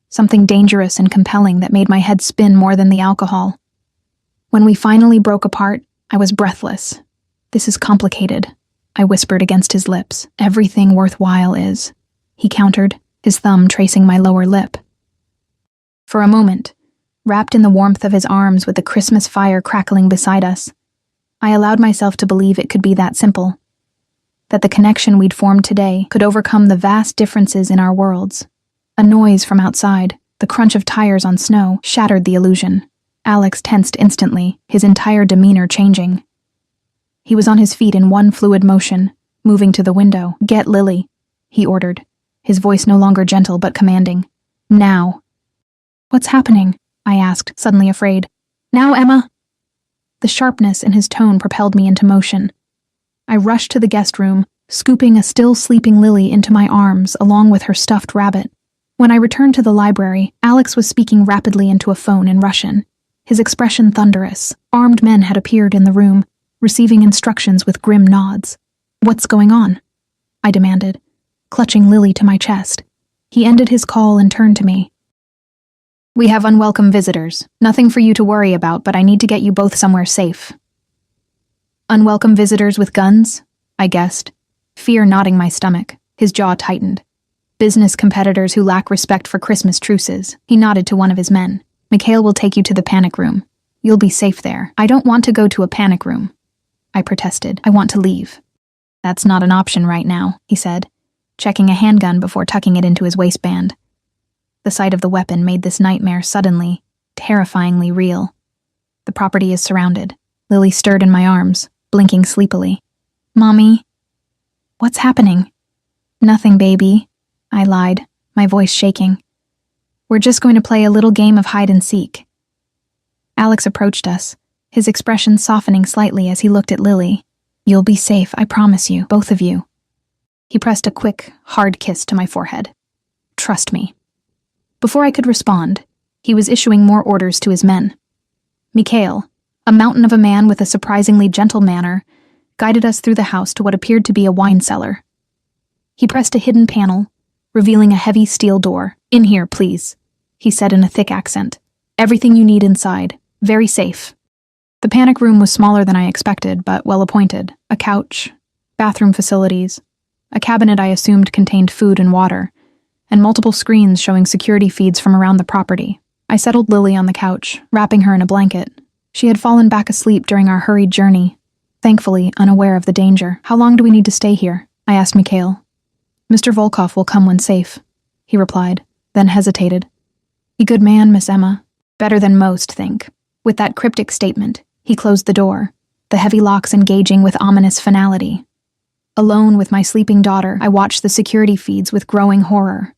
Something dangerous and compelling that made my head spin more than the alcohol. When we finally broke apart, I was breathless. "This is complicated," I whispered against his lips. "Everything worthwhile is," he countered, his thumb tracing my lower lip. For a moment, wrapped in the warmth of his arms with the Christmas fire crackling beside us, I allowed myself to believe it could be that simple. That the connection we'd formed today could overcome the vast differences in our worlds. A noise from outside, the crunch of tires on snow, shattered the illusion. Alex tensed instantly, his entire demeanor changing. He was on his feet in one fluid motion, moving to the window. "Get Lily," he ordered, his voice no longer gentle but commanding. "Now." "What's happening?" I asked, suddenly afraid. "Now, Emma." The sharpness in his tone propelled me into motion. I rushed to the guest room, scooping a still sleeping Lily into my arms along with her stuffed rabbit. When I returned to the library, Alex was speaking rapidly into a phone in Russian, his expression thunderous. Armed men had appeared in the room, receiving instructions with grim nods. "What's going on?" I demanded, clutching Lily to my chest. He ended his call and turned to me. "We have unwelcome visitors. Nothing for you to worry about, but I need to get you both somewhere safe." "Unwelcome visitors with guns?" I guessed, fear knotting my stomach. His jaw tightened. "Business competitors who lack respect for Christmas truces." He nodded to one of his men. "Mikhail will take you to the panic room. You'll be safe there." "I don't want to go to a panic room," I protested. "I want to leave." "That's not an option right now," he said, checking a handgun before tucking it into his waistband. The sight of the weapon made this nightmare suddenly, terrifyingly real. "The property is surrounded." Lily stirred in my arms, blinking sleepily. "Mommy?" "What's happening?" "Nothing, baby," I lied, my voice shaking. "We're just going to play a little game of hide and seek." Alex approached us, his expression softening slightly as he looked at Lily. "You'll be safe, I promise you, both of you." He pressed a quick, hard kiss to my forehead. "Trust me." Before I could respond, he was issuing more orders to his men. Mikhail, a mountain of a man with a surprisingly gentle manner, guided us through the house to what appeared to be a wine cellar. He pressed a hidden panel, revealing a heavy steel door. "In here, please," he said in a thick accent. "Everything you need inside. Very safe." The panic room was smaller than I expected, but well-appointed. A couch, bathroom facilities, a cabinet I assumed contained food and water, and multiple screens showing security feeds from around the property. I settled Lily on the couch, wrapping her in a blanket. She had fallen back asleep during our hurried journey, thankfully unaware of the danger. "How long do we need to stay here?" I asked Mikhail. "Mr. Volkov will come when safe," he replied, then hesitated. "A good man, Miss Emma. Better than most think." With that cryptic statement, he closed the door, the heavy locks engaging with ominous finality. Alone with my sleeping daughter, I watched the security feeds with growing horror.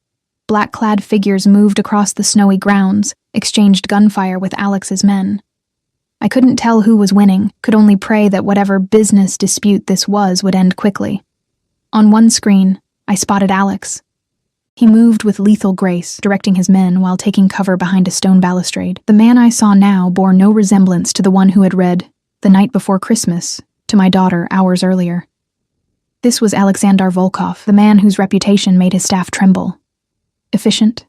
Black-clad figures moved across the snowy grounds, exchanged gunfire with Alex's men. I couldn't tell who was winning, could only pray that whatever business dispute this was would end quickly. On one screen, I spotted Alex. He moved with lethal grace, directing his men while taking cover behind a stone balustrade. The man I saw now bore no resemblance to the one who had read, "The night before Christmas," to my daughter hours earlier. This was Alexander Volkov, the man whose reputation made his staff tremble. Efficient,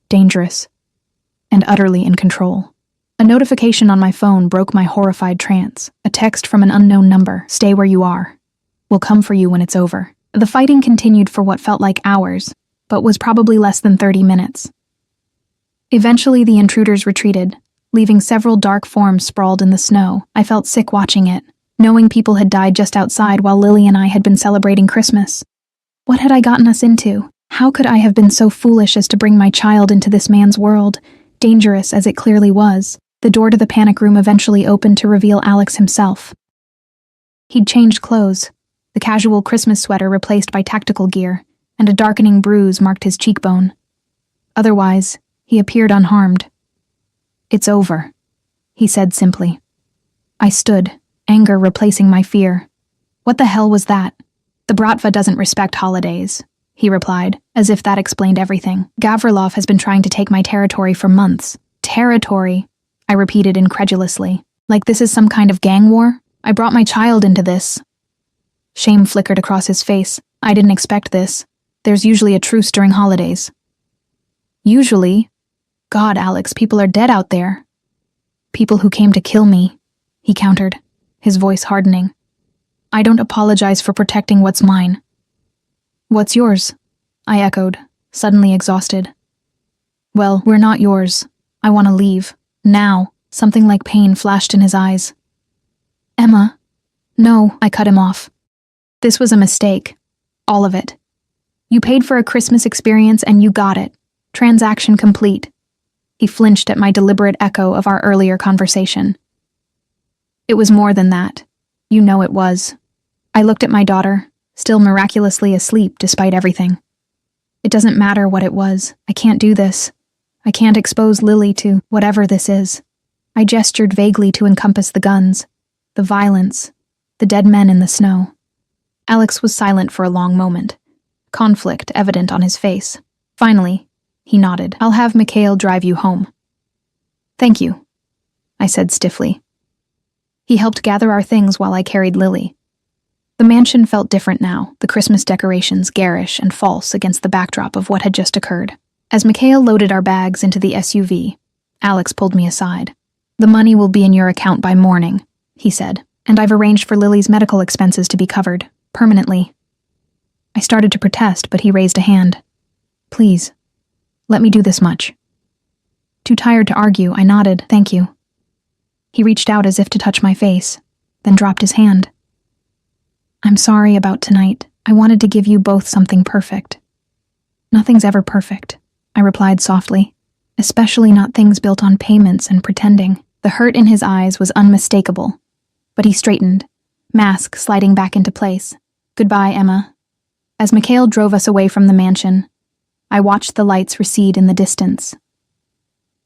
dangerous, and utterly in control. A notification on my phone broke my horrified trance. A text from an unknown number. "Stay where you are. We'll come for you when it's over." The fighting continued for what felt like hours, but was probably less than 30 minutes. Eventually, the intruders retreated, leaving several dark forms sprawled in the snow. I felt sick watching it, knowing people had died just outside while Lily and I had been celebrating Christmas. What had I gotten us into? How could I have been so foolish as to bring my child into this man's world, dangerous as it clearly was? The door to the panic room eventually opened to reveal Alex himself. He'd changed clothes, the casual Christmas sweater replaced by tactical gear, and a darkening bruise marked his cheekbone. Otherwise, he appeared unharmed. "It's over," he said simply. I stood, anger replacing my fear. "What the hell was that?" "The Bratva doesn't respect holidays," he replied, as if that explained everything. "Gavrilov has been trying to take my territory for months." "Territory?" I repeated incredulously. "Like this is some kind of gang war? I brought my child into this." Shame flickered across his face. "I didn't expect this. There's usually a truce during holidays." "Usually? God, Alex, people are dead out there." "People who came to kill me," he countered, his voice hardening. "I don't apologize for protecting what's mine." "What's yours?" I echoed, suddenly exhausted. "Well, we're not yours. I want to leave. Now." Something like pain flashed in his eyes. "Emma." "No," I cut him off. "This was a mistake. All of it. You paid for a Christmas experience and you got it. Transaction complete." He flinched at my deliberate echo of our earlier conversation. "It was more than that. You know it was." I looked at my daughter, still miraculously asleep despite everything. "It doesn't matter what it was. I can't do this. I can't expose Lily to whatever this is." I gestured vaguely to encompass the guns, the violence, the dead men in the snow. Alex was silent for a long moment, conflict evident on his face. Finally, he nodded. "I'll have Mikhail drive you home." "Thank you," I said stiffly. He helped gather our things while I carried Lily. The mansion felt different now, the Christmas decorations garish and false against the backdrop of what had just occurred. As Mikhail loaded our bags into the SUV, Alex pulled me aside. "The money will be in your account by morning," he said, "and I've arranged for Lily's medical expenses to be covered, permanently." I started to protest, but he raised a hand. "Please, let me do this much." Too tired to argue, I nodded, "Thank you." He reached out as if to touch my face, then dropped his hand. "I'm sorry about tonight. I wanted to give you both something perfect." "Nothing's ever perfect," I replied softly, "especially not things built on payments and pretending." The hurt in his eyes was unmistakable, but he straightened, mask sliding back into place. "Goodbye, Emma." As Mikhail drove us away from the mansion, I watched the lights recede in the distance.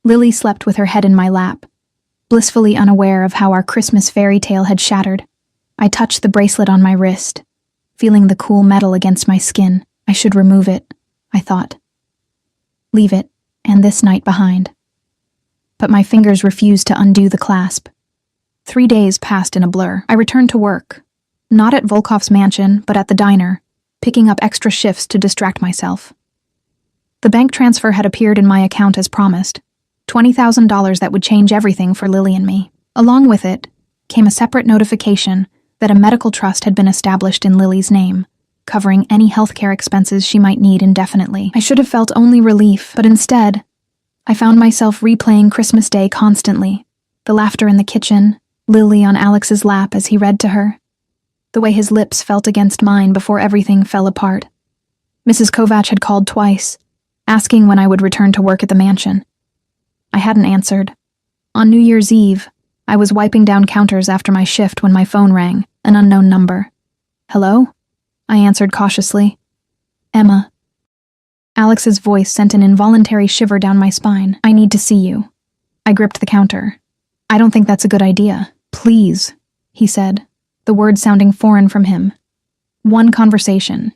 Lily slept with her head in my lap, blissfully unaware of how our Christmas fairy tale had shattered. I touched the bracelet on my wrist, feeling the cool metal against my skin. I should remove it, I thought. Leave it, and this night behind. But my fingers refused to undo the clasp. 3 days passed in a blur. I returned to work, not at Volkov's mansion, but at the diner, picking up extra shifts to distract myself. The bank transfer had appeared in my account as promised, $20,000 that would change everything for Lily and me. Along with it came a separate notification that a medical trust had been established in Lily's name, covering any healthcare expenses she might need indefinitely. I should have felt only relief, but instead, I found myself replaying Christmas Day constantly. The laughter in the kitchen, Lily on Alex's lap as he read to her, the way his lips felt against mine before everything fell apart. Mrs. Kovach had called twice, asking when I would return to work at the mansion. I hadn't answered. On New Year's Eve, I was wiping down counters after my shift when my phone rang, an unknown number. "Hello?" I answered cautiously. "Emma." Alex's voice sent an involuntary shiver down my spine. "I need to see you." I gripped the counter. "I don't think that's a good idea." "Please," he said, the words sounding foreign from him. "One conversation.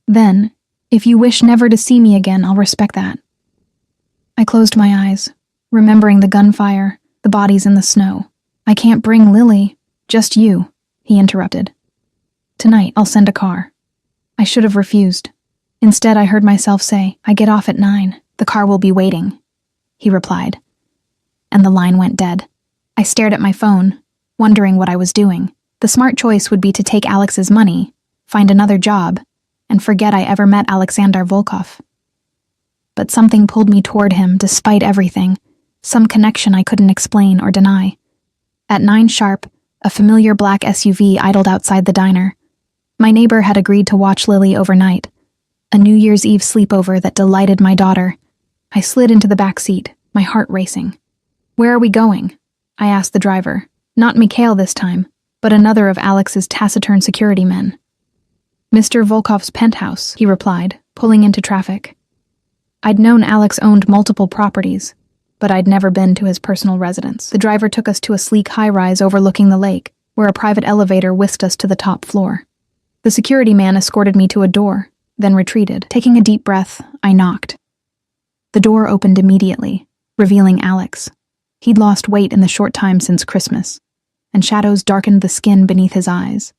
Then, if you wish never to see me again, I'll respect that." I closed my eyes, remembering the gunfire, the bodies in the snow. "I can't bring Lily, just you," he interrupted. "Tonight, I'll send a car." I should have refused. Instead, I heard myself say, "I get off at 9. The car will be waiting." He replied. And the line went dead. I stared at my phone, wondering what I was doing. The smart choice would be to take Alex's money, find another job, and forget I ever met Alexander Volkov. But something pulled me toward him despite everything, some connection I couldn't explain or deny. At 9 sharp, a familiar black SUV idled outside the diner. My neighbor had agreed to watch Lily overnight, a New Year's Eve sleepover that delighted my daughter. I slid into the back seat, my heart racing. "Where are we going?" I asked the driver. Not Mikhail this time, but another of Alex's taciturn security men. "Mr. Volkov's penthouse," he replied, pulling into traffic. I'd known Alex owned multiple properties, but I'd never been to his personal residence. The driver took us to a sleek high-rise overlooking the lake, where a private elevator whisked us to the top floor. The security man escorted me to a door, then retreated. Taking a deep breath, I knocked. The door opened immediately, revealing Alex. He'd lost weight in the short time since Christmas, and shadows darkened the skin beneath his eyes.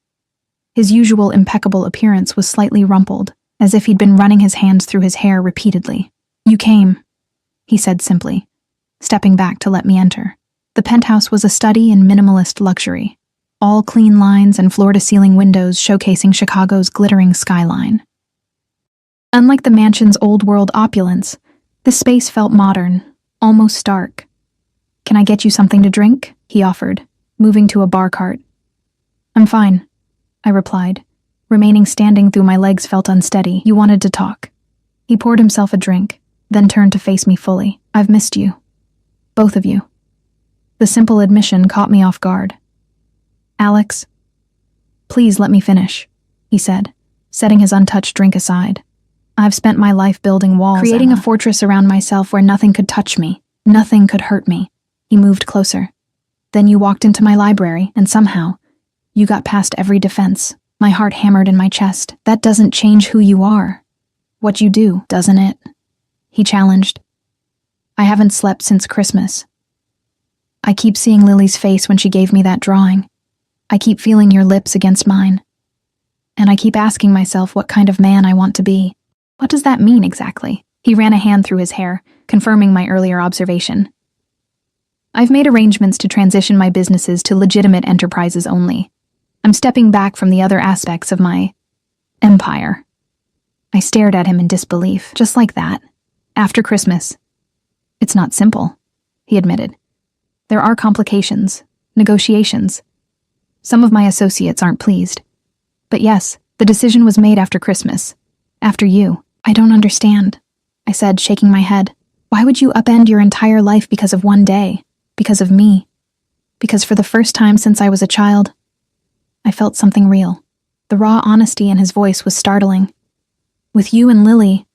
His usual impeccable appearance was slightly rumpled, as if he'd been running his hands through his hair repeatedly. "You came," he said simply, stepping back to let me enter. The penthouse was a study in minimalist luxury, all clean lines and floor-to-ceiling windows showcasing Chicago's glittering skyline. Unlike the mansion's old-world opulence, this space felt modern, almost stark. "Can I get you something to drink?" he offered, moving to a bar cart. "I'm fine," I replied. Remaining standing through my legs felt unsteady. "You wanted to talk." He poured himself a drink, then turned to face me fully. "I've missed you. Both of you." The simple admission caught me off guard. "Alex, please let me finish," he said, setting his untouched drink aside. "I've spent my life building walls, creating a fortress around myself where nothing could touch me, nothing could hurt me." He moved closer. "Then you walked into my library, and somehow, you got past every defense." My heart hammered in my chest. "That doesn't change who you are. What you do, doesn't it?" He challenged. "I haven't slept since Christmas. I keep seeing Lily's face when she gave me that drawing. I keep feeling your lips against mine. And I keep asking myself what kind of man I want to be. What does that mean exactly?" He ran a hand through his hair, confirming my earlier observation. "I've made arrangements to transition my businesses to legitimate enterprises only. I'm stepping back from the other aspects of my empire." I stared at him in disbelief. "Just like that? After Christmas?" "It's not simple," he admitted. "There are complications, negotiations. Some of my associates aren't pleased. But yes, the decision was made after Christmas. After you." "I don't understand," I said, shaking my head. "Why would you upend your entire life because of one day? Because of me? Because for the first time since I was a child, I felt something real." The raw honesty in his voice was startling. "With you and Lily,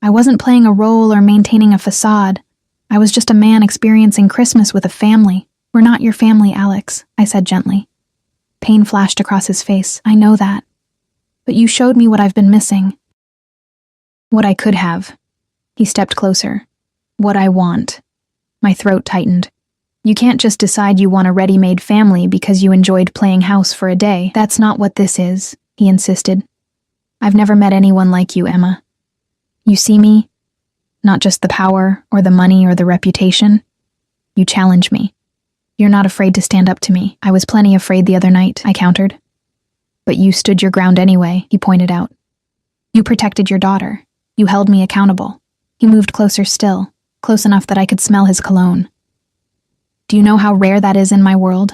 I wasn't playing a role or maintaining a facade. I was just a man experiencing Christmas with a family." "We're not your family, Alex," I said gently. Pain flashed across his face. "I know that. But you showed me what I've been missing. What I could have." He stepped closer. "What I want." My throat tightened. "You can't just decide you want a ready-made family because you enjoyed playing house for a day. That's not what this is," he insisted. "I've never met anyone like you, Emma. You see me, not just the power or the money or the reputation. You challenge me. You're not afraid to stand up to me." "I was plenty afraid the other night," I countered. "But you stood your ground anyway," he pointed out. You protected your daughter. You held me accountable. He moved closer still, close enough that I could smell his cologne. Do you know how rare that is in my world?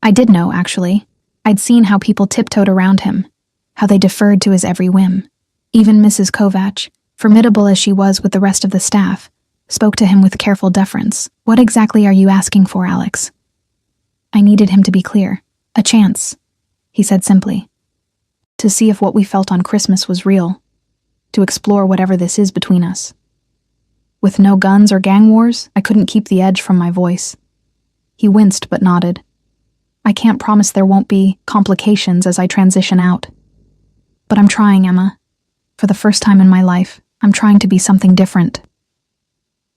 I did know, actually. I'd seen how people tiptoed around him, how they deferred to his every whim. Even Mrs. Kovach, formidable as she was with the rest of the staff, spoke to him with careful deference. What exactly are you asking for, Alex? I needed him to be clear. A chance, he said simply. To see if what we felt on Christmas was real. To explore whatever this is between us. With no guns or gang wars, I couldn't keep the edge from my voice. He winced but nodded. I can't promise there won't be complications as I transition out. But I'm trying, Emma. For the first time in my life, I'm trying to be something different.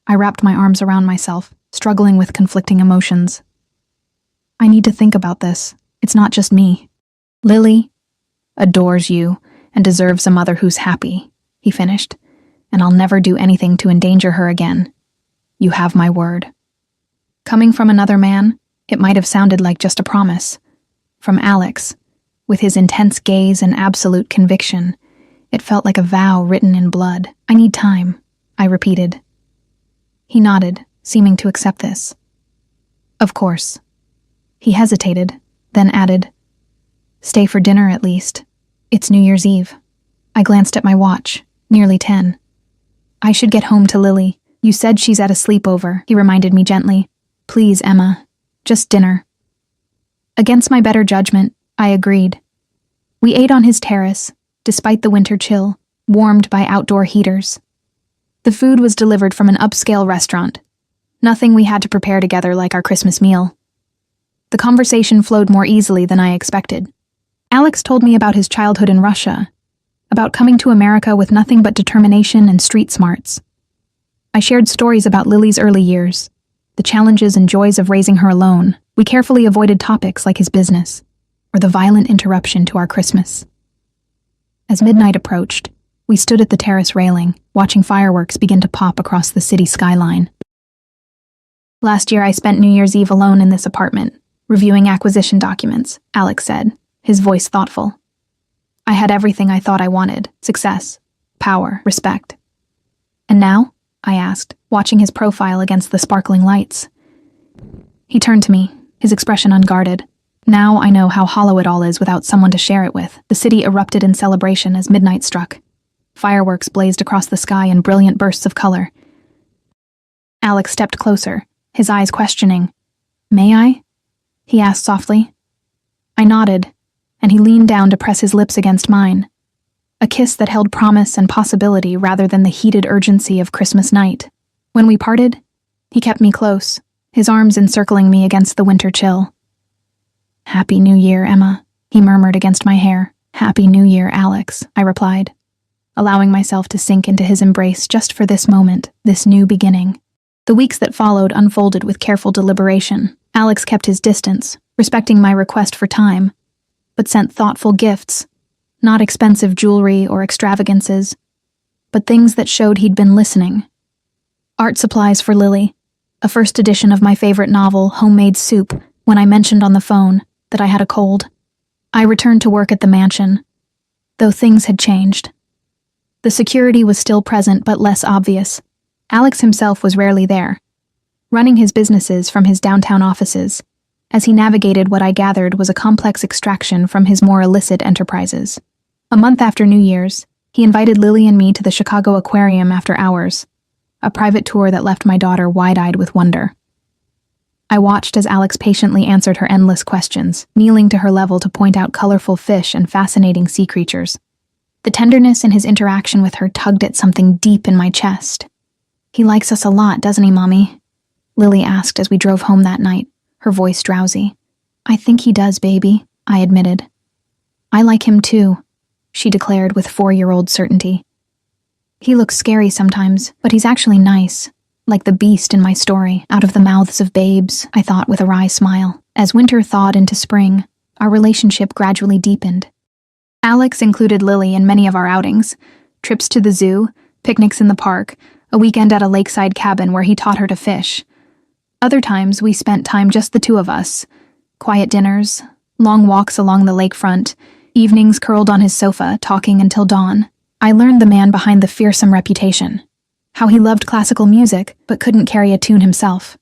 I wrapped my arms around myself, struggling with conflicting emotions. I need to think about this. It's not just me. Lily adores you and deserves a mother who's happy, he finished, and I'll never do anything to endanger her again. You have my word. Coming from another man, it might have sounded like just a promise. From Alex, with his intense gaze and absolute conviction, it felt like a vow written in blood. I need time, I repeated. He nodded, seeming to accept this. Of course. He hesitated, then added, Stay for dinner at least. It's New Year's Eve. I glanced at my watch, nearly 10. I should get home to Lily. You said she's at a sleepover, he reminded me gently. Please, Emma. Just dinner. Against my better judgment, I agreed. We ate on his terrace, despite the winter chill, warmed by outdoor heaters. The food was delivered from an upscale restaurant. Nothing we had to prepare together like our Christmas meal. The conversation flowed more easily than I expected. Alex told me about his childhood in Russia, about coming to America with nothing but determination and street smarts. I shared stories about Lily's early years, the challenges and joys of raising her alone. We carefully avoided topics like his business, or the violent interruption to our Christmas. As midnight approached, we stood at the terrace railing, watching fireworks begin to pop across the city skyline. Last year I spent New Year's Eve alone in this apartment, reviewing acquisition documents, Alex said, his voice thoughtful. I had everything I thought I wanted: success, power, respect. And now? I asked, watching his profile against the sparkling lights. He turned to me, his expression unguarded. Now I know how hollow it all is without someone to share it with. The city erupted in celebration as midnight struck. Fireworks blazed across the sky in brilliant bursts of color. Alex stepped closer, his eyes questioning. May I? He asked softly. I nodded, and he leaned down to press his lips against mine. A kiss that held promise and possibility rather than the heated urgency of Christmas night. When we parted, he kept me close, his arms encircling me against the winter chill. Happy New Year, Emma, he murmured against my hair. Happy New Year, Alex, I replied, allowing myself to sink into his embrace just for this moment, this new beginning. The weeks that followed unfolded with careful deliberation. Alex kept his distance, respecting my request for time, but sent thoughtful gifts, not expensive jewelry or extravagances, but things that showed he'd been listening. Art supplies for Lily, a first edition of my favorite novel, Homemade Soup, when I mentioned on the phone that I had a cold. I returned to work at the mansion, though things had changed. The security was still present but less obvious. Alex himself was rarely there, running his businesses from his downtown offices, as he navigated what I gathered was a complex extraction from his more illicit enterprises. A month after New Year's, he invited Lily and me to the Chicago Aquarium after hours, a private tour that left my daughter wide-eyed with wonder. I watched as Alex patiently answered her endless questions, kneeling to her level to point out colorful fish and fascinating sea creatures. The tenderness in his interaction with her tugged at something deep in my chest. He likes us a lot, doesn't he, Mommy? Lily asked as we drove home that night, her voice drowsy. I think he does, baby, I admitted. I like him too, she declared with 4-year-old certainty. He looks scary sometimes, but he's actually nice, like the beast in my story, out of the mouths of babes, I thought with a wry smile. As winter thawed into spring, our relationship gradually deepened. Alex included Lily in many of our outings, trips to the zoo, picnics in the park, a weekend at a lakeside cabin where he taught her to fish. Other times, we spent time just the two of us. Quiet dinners, long walks along the lakefront, Evenings curled on his sofa, talking until dawn. I learned the man behind the fearsome reputation. How he loved classical music, but couldn't carry a tune himself.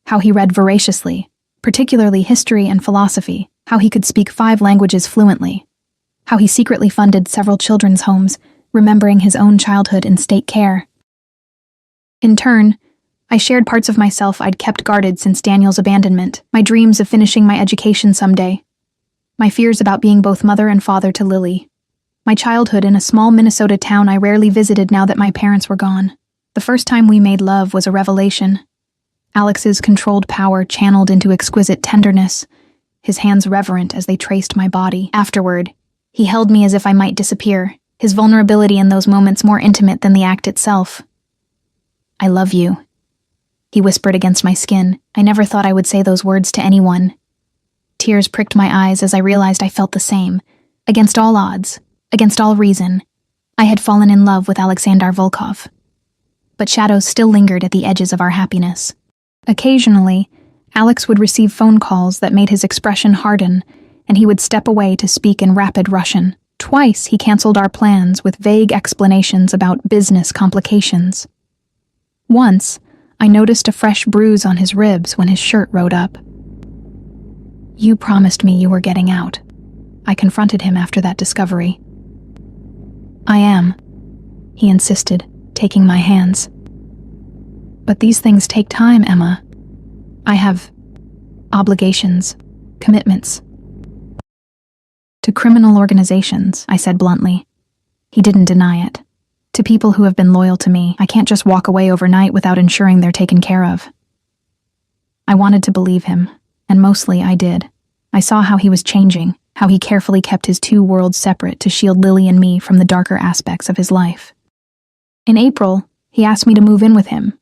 How he read voraciously, particularly history and philosophy. How he could speak 5 languages fluently. How he secretly funded several children's homes, remembering his own childhood in state care. In turn, I shared parts of myself I'd kept guarded since Daniel's abandonment, my dreams of finishing my education someday, my fears about being both mother and father to Lily, my childhood in a small Minnesota town I rarely visited now that my parents were gone. The first time we made love was a revelation. Alex's controlled power channeled into exquisite tenderness, his hands reverent as they traced my body. Afterward, he held me as if I might disappear, his vulnerability in those moments more intimate than the act itself. "I love you," he whispered against my skin. I never thought I would say those words to anyone. Tears pricked my eyes as I realized I felt the same. Against all odds, against all reason, I had fallen in love with Alexander Volkov. But shadows still lingered at the edges of our happiness. Occasionally, Alex would receive phone calls that made his expression harden, and he would step away to speak in rapid Russian. Twice he canceled our plans with vague explanations about business complications. Once, I noticed a fresh bruise on his ribs when his shirt rode up. "You promised me you were getting out," I confronted him after that discovery. "I am," he insisted, taking my hands. "But these things take time, Emma. I have obligations, commitments." "To criminal organizations," I said bluntly. He didn't deny it. "To people who have been loyal to me. I can't just walk away overnight without ensuring they're taken care of." I wanted to believe him, and mostly I did. I saw how he was changing, how he carefully kept his 2 worlds separate to shield Lily and me from the darker aspects of his life. In April, he asked me to move in with him,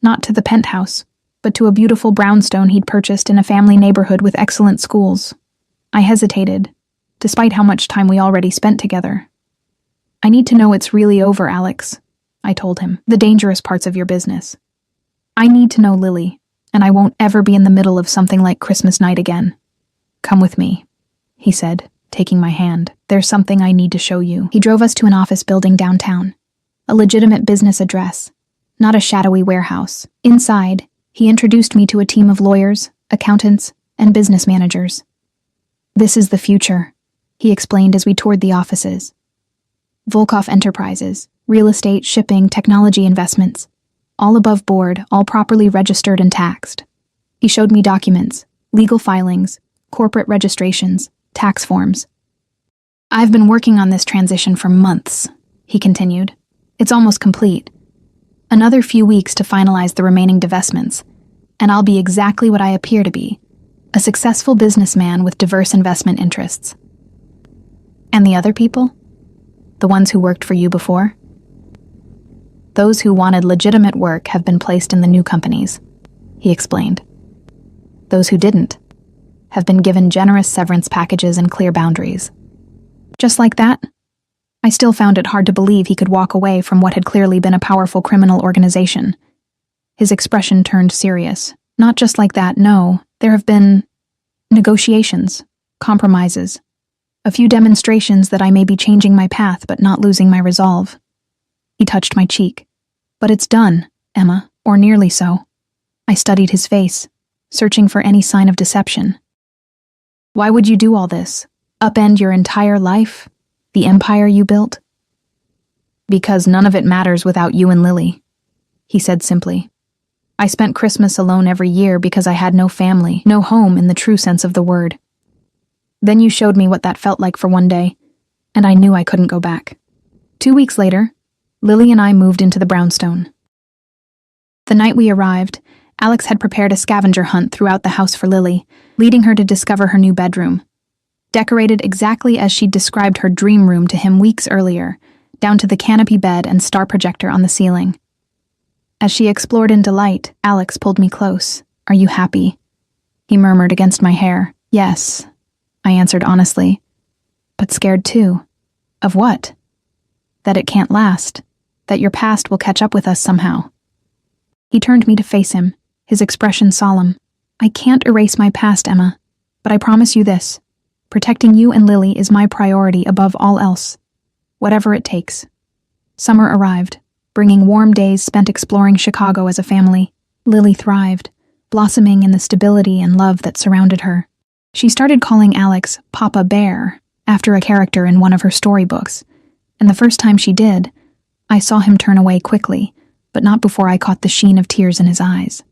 not to the penthouse, but to a beautiful brownstone he'd purchased in a family neighborhood with excellent schools. I hesitated, despite how much time we already spent together. "I need to know it's really over, Alex," I told him, "the dangerous parts of your business. I need to know Lily, and I won't ever be in the middle of something like Christmas night again. Come with me," he said, taking my hand. "There's something I need to show you." He drove us to an office building downtown, a legitimate business address, not a shadowy warehouse. Inside, he introduced me to a team of lawyers, accountants, and business managers. "This is the future," he explained as we toured the offices. Volkov Enterprises, real estate, shipping, technology investments, all above board, all properly registered and taxed. He showed me documents, legal filings, corporate registrations, tax forms. "I've been working on this transition for months," he continued. "It's almost complete. Another few weeks to finalize the remaining divestments, and I'll be exactly what I appear to be, a successful businessman with diverse investment interests." "And the other people? The ones who worked for you before?" "Those who wanted legitimate work have been placed in the new companies," he explained. "Those who didn't have been given generous severance packages and clear boundaries." Just like that? I still found it hard to believe he could walk away from what had clearly been a powerful criminal organization. His expression turned serious. "Not just like that, no. There have been negotiations, compromises, a few demonstrations that I may be changing my path but not losing my resolve." He touched my cheek. "But it's done, Emma, or nearly so." I studied his face, searching for any sign of deception. "Why would you do all this? Upend your entire life? The empire you built?" "Because none of it matters without you and Lily," he said simply. "I spent Christmas alone every year because I had no family, no home in the true sense of the word. Then you showed me what that felt like for one day, and I knew I couldn't go back." 2 weeks later, Lily and I moved into the brownstone. The night we arrived, Alex had prepared a scavenger hunt throughout the house for Lily, leading her to discover her new bedroom. Decorated exactly as she'd described her dream room to him weeks earlier, down to the canopy bed and star projector on the ceiling. As she explored in delight, Alex pulled me close. "Are you happy?" he murmured against my hair. "Yes," I answered honestly. "But scared too." "Of what?" "That it can't last. That your past will catch up with us somehow." He turned me to face him, his expression solemn. "I can't erase my past, Emma, but I promise you this. Protecting you and Lily is my priority above all else. Whatever it takes. Summer arrived, bringing warm days spent exploring Chicago as a family. Lily thrived, blossoming in the stability and love that surrounded her. She started calling Alex Papa Bear, after a character in one of her storybooks, and the first time she did, I saw him turn away quickly, but not before I caught the sheen of tears in his eyes.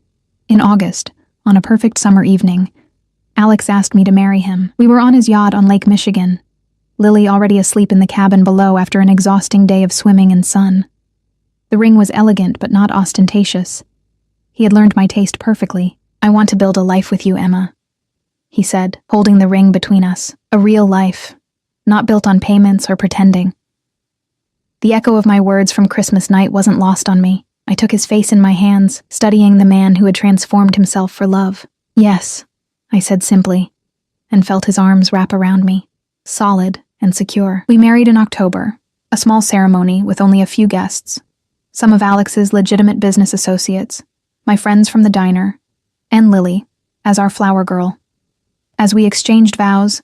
In August, on a perfect summer evening, Alex asked me to marry him. We were on his yacht on Lake Michigan, Lily already asleep in the cabin below after an exhausting day of swimming and sun. The ring was elegant but not ostentatious. He had learned my taste perfectly. "I want to build a life with you, Emma," he said, holding the ring between us. "A real life, not built on payments or pretending." The echo of my words from Christmas night wasn't lost on me. I took his face in my hands, studying the man who had transformed himself for love. "Yes," I said simply, and felt his arms wrap around me, solid and secure. We married in October, a small ceremony with only a few guests, some of Alex's legitimate business associates, my friends from the diner, and Lily, as our flower girl. As we exchanged vows,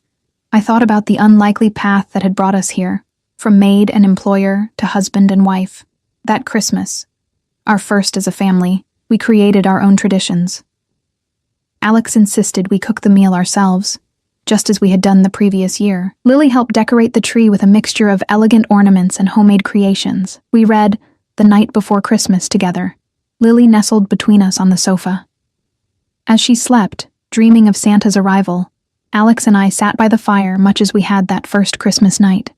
I thought about the unlikely path that had brought us here, from maid and employer to husband and wife. That Christmas, our first as a family, we created our own traditions. Alex insisted we cook the meal ourselves, just as we had done the previous year. Lily helped decorate the tree with a mixture of elegant ornaments and homemade creations. We read The Night Before Christmas together, Lily nestled between us on the sofa. As she slept, dreaming of Santa's arrival, Alex and I sat by the fire much as we had that first Christmas night.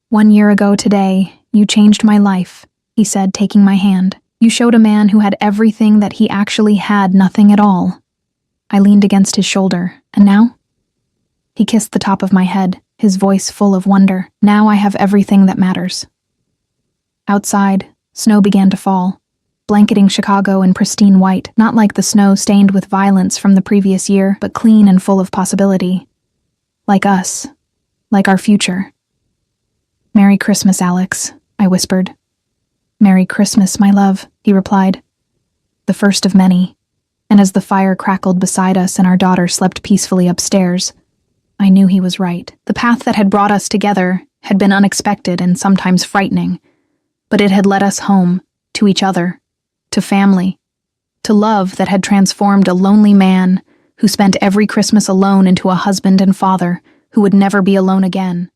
"1 year ago today, you changed my life," he said, taking my hand. "You showed a man who had everything that he actually had nothing at all." I leaned against his shoulder. "And now?" He kissed the top of my head, his voice full of wonder. "Now I have everything that matters." Outside, snow began to fall, blanketing Chicago in pristine white, not like the snow stained with violence from the previous year, but clean and full of possibility. Like us. Like our future. "Merry Christmas, Alex," I whispered. "Merry Christmas, my love," he replied. The first of many. And as the fire crackled beside us and our daughter slept peacefully upstairs, I knew he was right. The path that had brought us together had been unexpected and sometimes frightening, but it had led us home, to each other, to family, to love that had transformed a lonely man who spent every Christmas alone into a husband and father who would never be alone again.